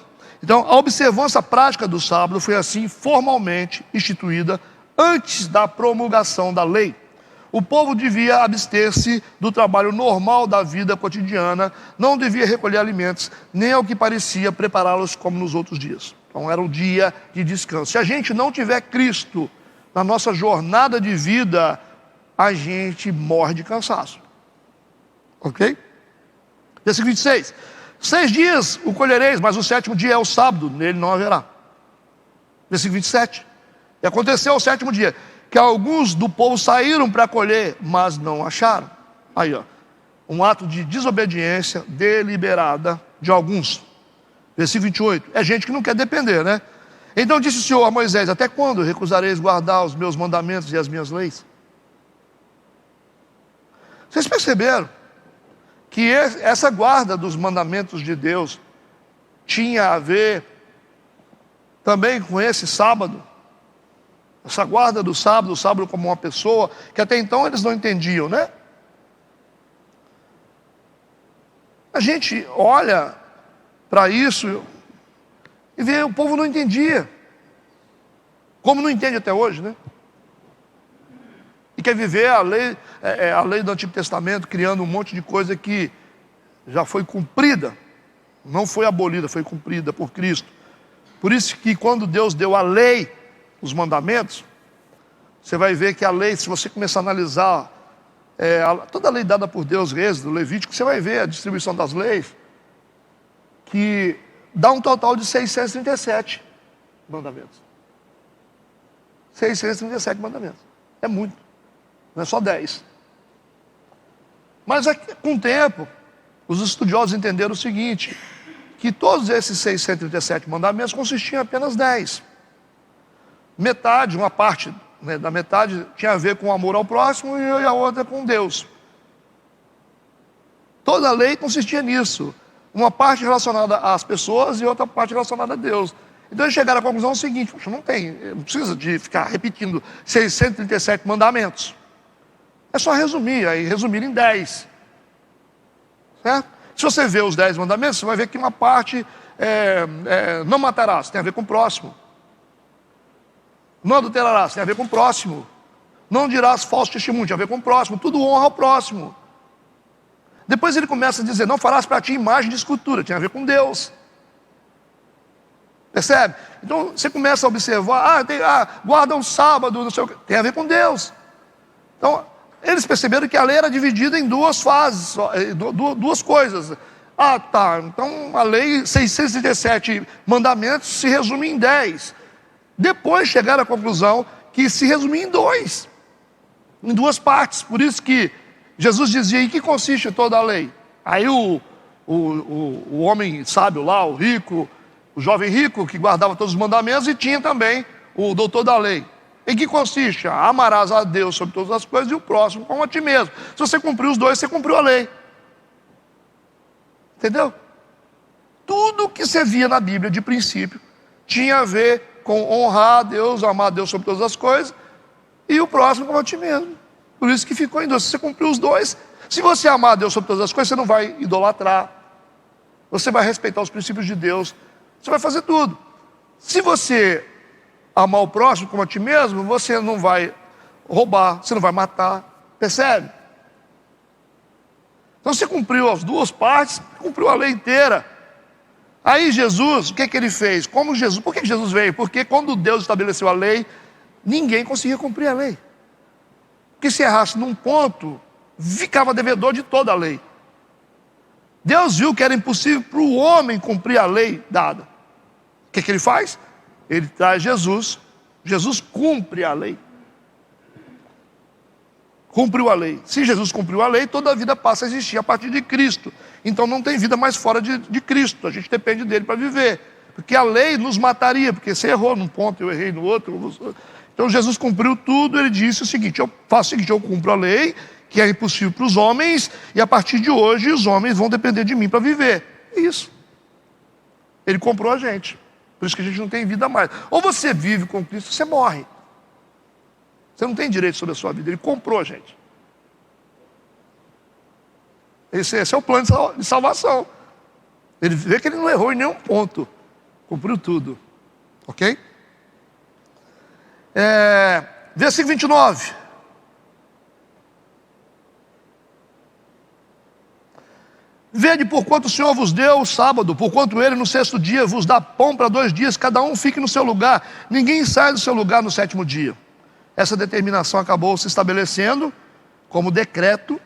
Então a observância prática do sábado foi assim formalmente instituída antes da promulgação da lei. O povo devia abster-se do trabalho normal da vida cotidiana, não devia recolher alimentos, nem ao que parecia prepará-los como nos outros dias. Então era um dia de descanso. Se a gente não tiver Cristo na nossa jornada de vida, a gente morre de cansaço. Ok? Versículo 26. 6 dias o colhereis, mas o 7º dia é o sábado, nele não haverá. Versículo 27. E aconteceu ao 7º dia, que alguns do povo saíram para colher, mas não acharam. Aí, ó, um ato de desobediência deliberada de alguns. Versículo 28. É gente que não quer depender, né? Então disse o Senhor a Moisés: até quando recusareis guardar os meus mandamentos e as minhas leis? Vocês perceberam que essa guarda dos mandamentos de Deus tinha a ver também com esse sábado? Essa guarda do sábado, o sábado como uma pessoa, que até então eles não entendiam, né? A gente olha para isso e vê, o povo não entendia. Como não entende até hoje, né? E quer viver a lei do Antigo Testamento, criando um monte de coisa que já foi cumprida. Não foi abolida, foi cumprida por Cristo. Por isso que quando Deus deu a lei, os mandamentos, você vai ver que a lei, se você começar a analisar toda a lei dada por Deus, Êxodo, Levítico, você vai ver a distribuição das leis, que dá um total de 637 mandamentos. 637 mandamentos. É muito. Não é só 10. Mas com o tempo, os estudiosos entenderam o seguinte, que todos esses 637 mandamentos consistiam em apenas 10. Metade, uma parte, né, da metade tinha a ver com o amor ao próximo e a outra com Deus. Toda a lei consistia nisso. Uma parte relacionada às pessoas e outra parte relacionada a Deus. Então eles chegaram à conclusão seguinte: não precisa de ficar repetindo 637 mandamentos. É só resumir, aí resumir em 10. Certo? Se você vê os 10 mandamentos, você vai ver que uma parte não matarás, tem a ver com o próximo. Não adulterarás, tem a ver com o próximo. Não dirás falso testemunho, tem a ver com o próximo. Tudo honra ao próximo. Depois ele começa a dizer: não farás para ti imagem de escultura, tem a ver com Deus. Percebe? Então você começa a observar: guarda o sábado, não sei o que, tem a ver com Deus. Então eles perceberam que a lei era dividida em duas fases, duas coisas. Então a lei, 637 mandamentos, se resume em 10. Depois chegaram à conclusão que se resume em 2, em 2 partes. Por isso que Jesus dizia: em que consiste toda a lei? Aí o homem sábio lá, o rico, o jovem rico que guardava todos os mandamentos, e tinha também o doutor da lei. Em que consiste? Amarás a Deus sobre todas as coisas e o próximo como a ti mesmo. Se você cumprir os 2, você cumpriu a lei. Entendeu? Tudo que você via na Bíblia de princípio tinha a ver com honrar a Deus, amar a Deus sobre todas as coisas e o próximo como a ti mesmo. Por isso que ficou em 2. Se você cumpriu os 2, se você amar a Deus sobre todas as coisas, você não vai idolatrar, você vai respeitar os princípios de Deus, você vai fazer tudo. Se você amar o próximo como a ti mesmo, você não vai roubar, você não vai matar. Percebe? Então você cumpriu as 2 partes, cumpriu a lei inteira. Aí Jesus, o que ele fez? Por que Jesus veio? Porque quando Deus estabeleceu a lei, ninguém conseguia cumprir a lei. Porque se errasse num ponto, ficava devedor de toda a lei. Deus viu que era impossível para o homem cumprir a lei dada. O que ele faz? Ele traz Jesus. Jesus cumpre a lei. Cumpriu a lei. Se Jesus cumpriu a lei, toda a vida passa a existir a partir de Cristo. Então não tem vida mais fora de Cristo. A gente depende dele para viver. Porque a lei nos mataria, porque você errou num ponto, eu errei no outro. Então Jesus cumpriu tudo. Ele disse o seguinte: eu faço o seguinte, eu cumpro a lei, que é impossível para os homens, e a partir de hoje os homens vão depender de mim para viver. É isso. Ele comprou a gente. Por isso que a gente não tem vida mais. Ou você vive com Cristo, ou você morre. Você não tem direito sobre a sua vida. Ele comprou a gente. Esse é o plano de salvação. Ele vê que ele não errou em nenhum ponto. Cumpriu tudo. Ok? Versículo 29. Vede porquanto o Senhor vos deu o sábado, porquanto ele no 6º dia vos dá pão para 2 dias, cada um fique no seu lugar, ninguém sai do seu lugar no 7º dia. Essa determinação acabou se estabelecendo como decreto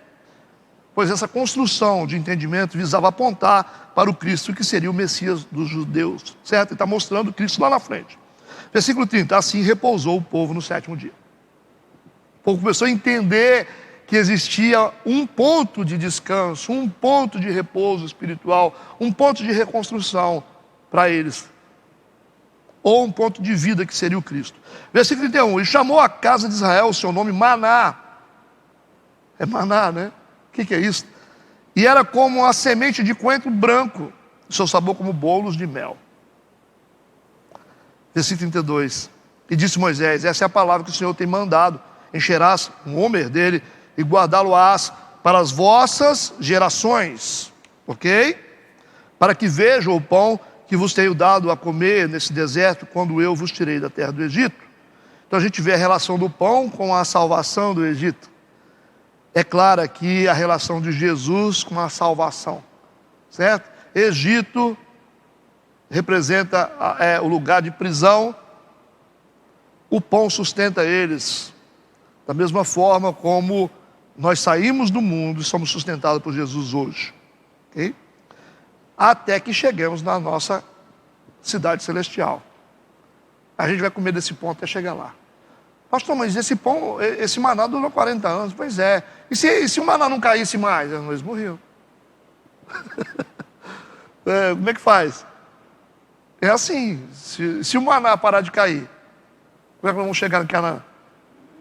pois essa construção de entendimento visava apontar para o Cristo que seria o Messias dos judeus, certo? Ele está mostrando o Cristo lá na frente. Versículo 30, assim repousou o povo no 7º dia. O povo começou a entender que existia um ponto de descanso, um ponto de repouso espiritual, um ponto de reconstrução para eles, ou um ponto de vida que seria o Cristo. Versículo 31, e chamou a casa de Israel o seu nome Maná. É maná, né? O que é isso? E era como a semente de coentro branco, seu sabor como bolos de mel. Versículo 32, e disse Moisés, essa é a palavra que o Senhor tem mandado, encherás um homer dele e guardá-lo-ás para as vossas gerações, ok? Para que vejam o pão que vos tenho dado a comer nesse deserto, quando eu vos tirei da terra do Egito. Então a gente vê a relação do pão com a salvação do Egito. É claro aqui a relação de Jesus com a salvação, certo? Egito representa o lugar de prisão, o pão sustenta eles, da mesma forma como nós saímos do mundo e somos sustentados por Jesus hoje, ok? Até que cheguemos na nossa cidade celestial. A gente vai comer desse pão até chegar lá. Pastor, mas esse pão, esse maná durou 40 anos. Pois é. E se o maná não caísse mais? Eles morriam. Como é que faz? É assim, se o maná parar de cair, como é que nós vamos chegar em Canaã?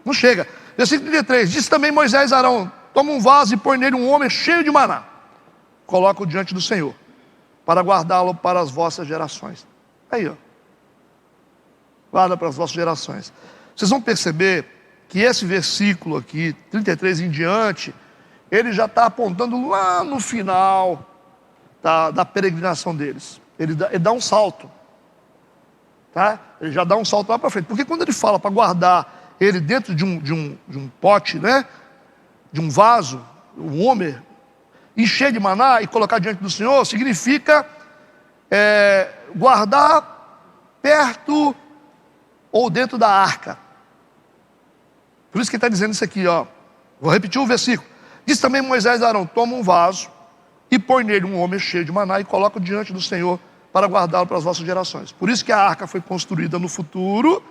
Não chega. Versículo 33, disse também Moisés a Arão, toma um vaso e põe nele um homem cheio de maná. Coloca-o diante do Senhor, para guardá-lo para as vossas gerações. Aí, ó. Guarda para as vossas gerações. Vocês vão perceber que esse versículo aqui, 33 em diante, ele já está apontando lá no final da peregrinação deles. Ele dá um salto. Tá? Ele já dá um salto lá para frente. Porque quando ele fala para guardar ele dentro de um pote, né? De um vaso, um homer, encher de maná e colocar diante do Senhor, significa guardar perto ou dentro da arca. Por isso que ele está dizendo isso aqui, ó. Vou repetir o versículo. Diz também Moisés a Arão, toma um vaso e põe nele um homem cheio de maná e coloca diante do Senhor para guardá-lo para as vossas gerações. Por isso que a arca foi construída no futuro,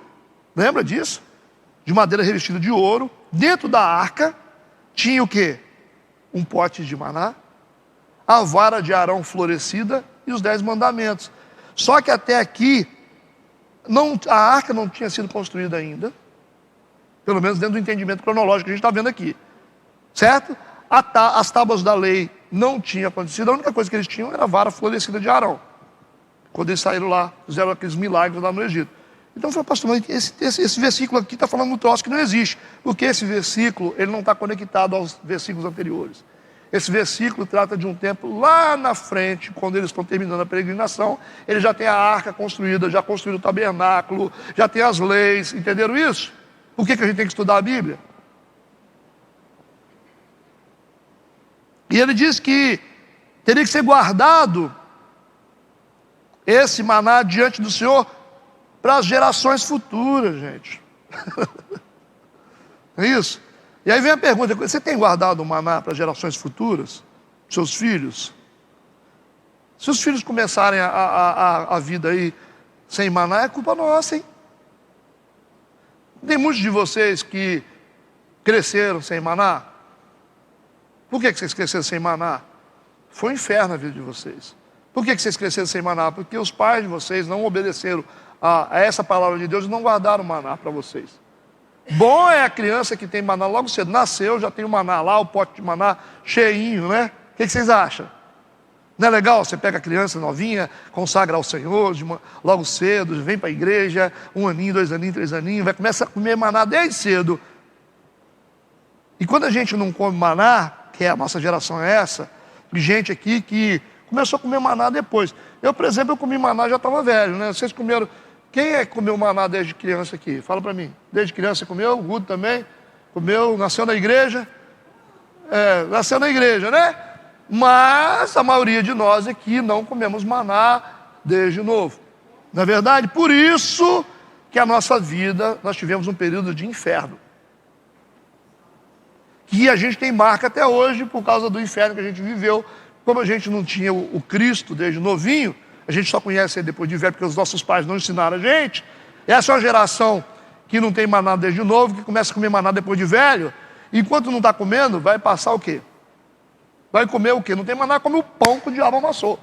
lembra disso? De madeira revestida de ouro. Dentro da arca tinha o quê? Um pote de maná, a vara de Arão florescida e os 10 mandamentos. Só que até aqui, a arca não tinha sido construída ainda, pelo menos dentro do entendimento cronológico que a gente está vendo aqui, certo? As tábuas da lei não tinham acontecido, a única coisa que eles tinham era a vara florescida de Arão, quando eles saíram lá, fizeram aqueles milagres lá no Egito. Então eu falei, pastor, mas esse versículo aqui está falando um troço que não existe, porque esse versículo ele não está conectado aos versículos anteriores. Esse versículo trata de um tempo lá na frente, quando eles estão terminando a peregrinação, eles já têm a arca construída, já construíram o tabernáculo, já tem as leis, entenderam isso? Por que a gente tem que estudar a Bíblia? E ele diz que teria que ser guardado esse maná diante do Senhor para as gerações futuras, gente. É isso? E aí vem a pergunta, você tem guardado o maná para gerações futuras? Seus filhos? Se os filhos começarem a vida aí sem maná, é culpa nossa, hein? Tem muitos de vocês que cresceram sem maná. Por que vocês cresceram sem maná? Foi um inferno a vida de vocês. Por que vocês cresceram sem maná? Porque os pais de vocês não obedeceram a essa palavra de Deus e não guardaram maná para vocês. Bom é a criança que tem maná logo cedo. Nasceu, já tem o maná lá, o pote de maná cheinho, né? O que vocês acham? Não é legal? Você pega a criança novinha, consagra ao Senhor logo cedo, vem para a igreja, 1 aninho, 2 aninhos, 3 aninhos, vai começar a comer maná desde cedo. E quando a gente não come maná, que a nossa geração é essa, de gente aqui que começou a comer maná depois. Eu, por exemplo, eu comi maná, já estava velho, né? Vocês comeram... Quem é que comeu maná desde criança aqui? Fala para mim. Desde criança comeu? O Guto também? Comeu? Nasceu na igreja? Nasceu na igreja, né? Mas a maioria de nós aqui não comemos maná desde novo. Não é verdade? Por isso que a nossa vida, nós tivemos um período de inferno. que a gente tem marca até hoje por causa do inferno que a gente viveu. Como a gente não tinha o Cristo desde novinho, a gente só conhece ele depois de velho, porque os nossos pais não ensinaram a gente. Essa é uma geração que não tem maná desde novo, que começa a comer maná depois de velho. Enquanto não está comendo, vai passar o quê? Vai comer o quê? Não tem maná, come o pão que o diabo amassou.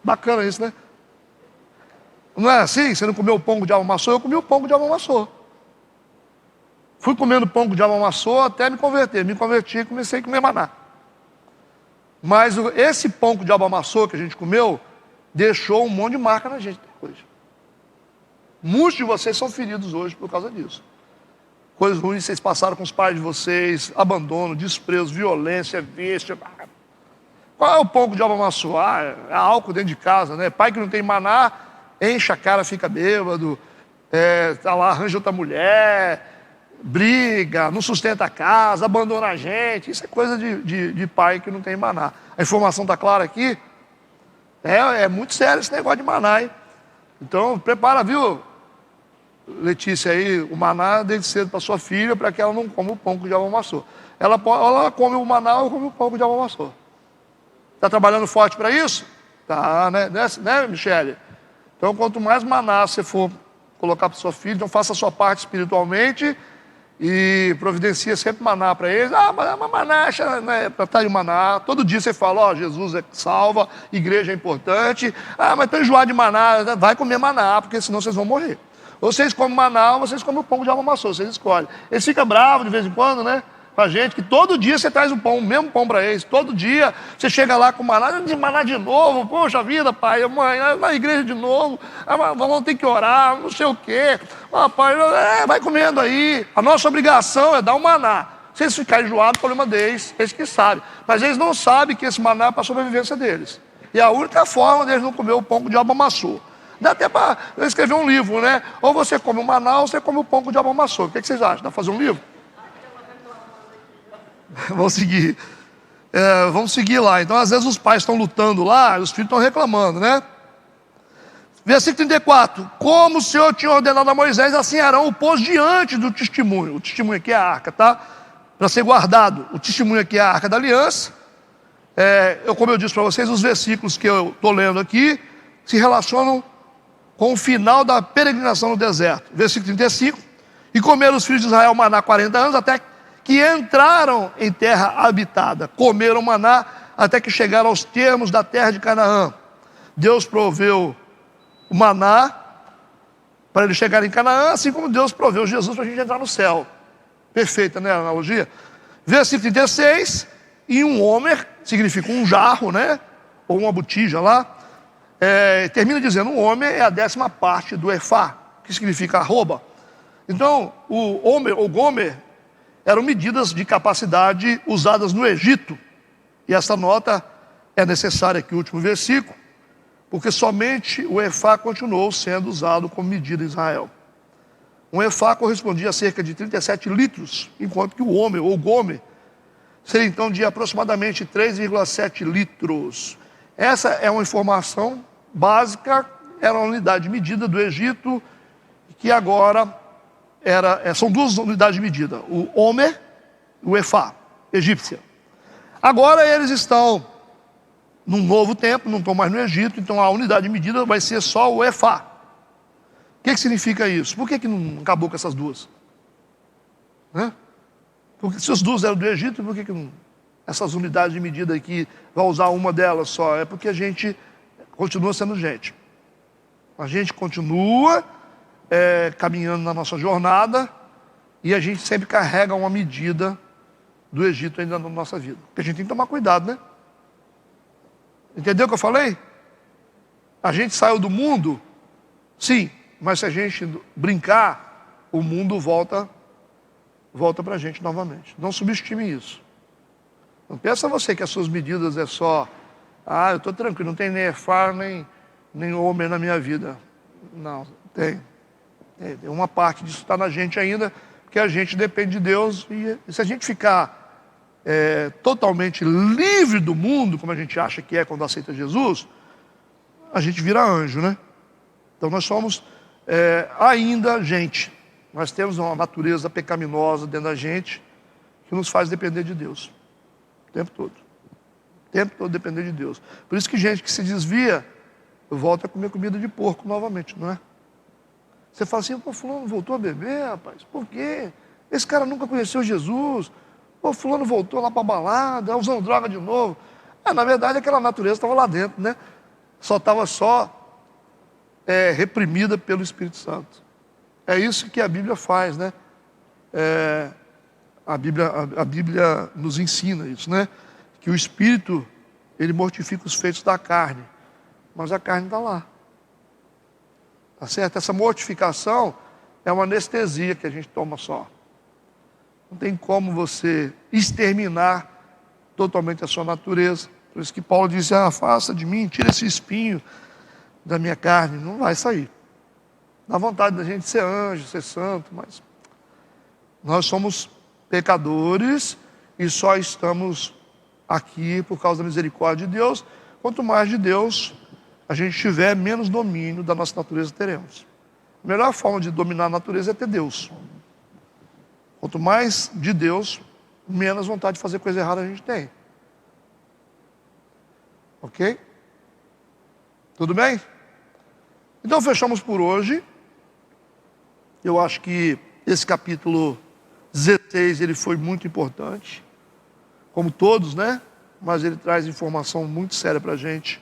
Bacana isso, né? Não é assim? Você não comeu o pão que o diabo amassou, eu comi o pão que o diabo amassou. Fui comendo pão que o diabo amassou até me converter. Me converti e comecei a comer maná. Mas esse pão que o diabo amassou, que a gente comeu, deixou um monte de marca na gente até hoje. Muitos de vocês são feridos hoje por causa disso. Coisas ruins vocês passaram com os pais de vocês, abandono, desprezo, violência, vício. Qual é o pão que o diabo amassou? É álcool dentro de casa, né? Pai que não tem maná, enche a cara, fica bêbado, tá lá, arranja outra mulher, briga, não sustenta a casa, abandona a gente. Isso é coisa de pai que não tem maná. A informação está clara aqui? É muito sério esse negócio de maná, hein? Então, prepara, viu, Letícia, aí, o maná desde cedo para sua filha, para que ela não coma o pão que o diabo amassou. Ela come o maná ou come o pão que o diabo amassou. Está trabalhando forte para isso? Tá, né, Michele? Então, quanto mais maná você for colocar para sua filha, então faça a sua parte espiritualmente e providencia sempre maná para eles. Mas maná, né, para estar de maná. Todo dia você fala, Jesus é salva, igreja é importante. Mas estou enjoado de maná. Vai comer maná, porque senão vocês vão morrer. Ou vocês comem maná, ou vocês comem o pão que o diabo amassou, vocês escolhem. Eles ficam bravos de vez em quando, né? Com a gente, que todo dia você traz o mesmo pão para eles. Todo dia você chega lá com maná de novo. Poxa vida, pai, mãe, na igreja de novo. Vamos ter que orar, não sei o quê. Pai, vai comendo aí. A nossa obrigação é dar o maná. Se eles ficarem enjoados, o problema deles, eles que sabem. Mas eles não sabem que esse maná é para a sobrevivência deles. E a única forma deles não comer o pão que o diabo amassou. Dá até para eu escrever um livro, né? Ou você come o maná, ou você come o pão que o diabo amassou. O que vocês acham? Dá para fazer um livro? Vamos seguir. Vamos seguir lá. Então, às vezes, os pais estão lutando lá, e os filhos estão reclamando, né? Versículo 34. Como o Senhor tinha ordenado a Moisés, assim Arão o pôs diante do testemunho. O testemunho aqui é a arca, tá? Para ser guardado. O testemunho aqui é a arca da aliança. Como eu disse para vocês, os versículos que eu estou lendo aqui se relacionam com o final da peregrinação no deserto. Versículo 35. E comeram os filhos de Israel maná 40 anos, até que entraram em terra habitada. Comeram maná até que chegaram aos termos da terra de Canaã. Deus proveu o maná para eles chegarem em Canaã, assim como Deus proveu Jesus para a gente entrar no céu. Perfeita, né, a analogia? Versículo 36. E um homer, significa um jarro, né? Ou uma botija lá. Termina dizendo, um homer é a 10ª parte do efá, que significa arroba. Então, o homer ou gomer eram medidas de capacidade usadas no Egito. E essa nota é necessária aqui, o último versículo, porque somente o efá continuou sendo usado como medida em Israel. Um efá correspondia a cerca de 37 litros, enquanto que o homer ou gomer seria então de aproximadamente 3,7 litros. Essa é uma informação básica, era uma unidade de medida do Egito, que agora são duas unidades de medida, o homer e o efá, egípcia. Agora eles estão num novo tempo, não estão mais no Egito, então a unidade de medida vai ser só o efá. O que significa isso? Por que não acabou com essas duas? Porque se as duas eram do Egito, por que não? Essas unidades de medida aqui, vai usar uma delas só? É porque a gente continua sendo gente. A gente continua caminhando na nossa jornada e a gente sempre carrega uma medida do Egito ainda na nossa vida. Porque a gente tem que tomar cuidado, né? Entendeu o que eu falei? A gente saiu do mundo, sim, mas se a gente brincar, o mundo volta para a gente novamente. Não subestime isso. Não pensa você que as suas medidas é só, eu estou tranquilo, não tem nem efá, nem homer na minha vida. Não, tem. Uma parte disso está na gente ainda, porque a gente depende de Deus, e se a gente ficar totalmente livre do mundo, como a gente acha que é quando aceita Jesus, a gente vira anjo, né? Então nós somos Ainda, gente, nós temos uma natureza pecaminosa dentro da gente que nos faz depender de Deus. O tempo todo. O tempo todo depender de Deus. Por isso que gente que se desvia, volta a comer comida de porco novamente, não é? Você fala assim, pô, fulano voltou a beber, rapaz. Por quê? Esse cara nunca conheceu Jesus. Pô, fulano voltou lá para a balada, usando droga de novo. Na verdade, aquela natureza estava lá dentro, né? Estava reprimida pelo Espírito Santo. É isso que a Bíblia faz, né? A Bíblia nos ensina isso, né? Que o Espírito, ele mortifica os feitos da carne. Mas a carne está lá. Tá certo? Essa mortificação é uma anestesia que a gente toma só. Não tem como você exterminar totalmente a sua natureza. Por isso que Paulo disse, afasta de mim, tira esse espinho da minha carne. Não vai sair. Dá vontade da gente ser anjo, ser santo, mas nós somos pecadores e só estamos aqui por causa da misericórdia de Deus. Quanto mais de Deus a gente tiver, menos domínio da nossa natureza teremos. A melhor forma de dominar a natureza é ter Deus. Quanto mais de Deus, menos vontade de fazer coisa errada a gente tem. Ok? Tudo bem? Então fechamos por hoje. Eu acho que esse capítulo 16, ele foi muito importante. Como todos, né? Mas ele traz informação muito séria para a gente.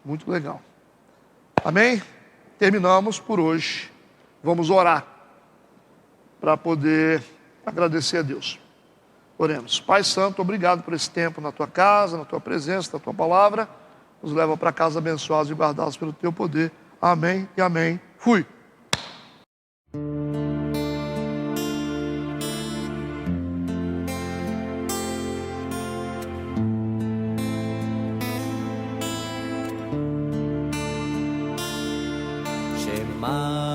Muito legal. Amém? Terminamos por hoje. Vamos orar para poder agradecer a Deus. Oremos. Pai Santo, obrigado por esse tempo na tua casa, na tua presença, na tua palavra. Nos leva para casa abençoados e guardados pelo teu poder. Amém e amém. Fui. Shema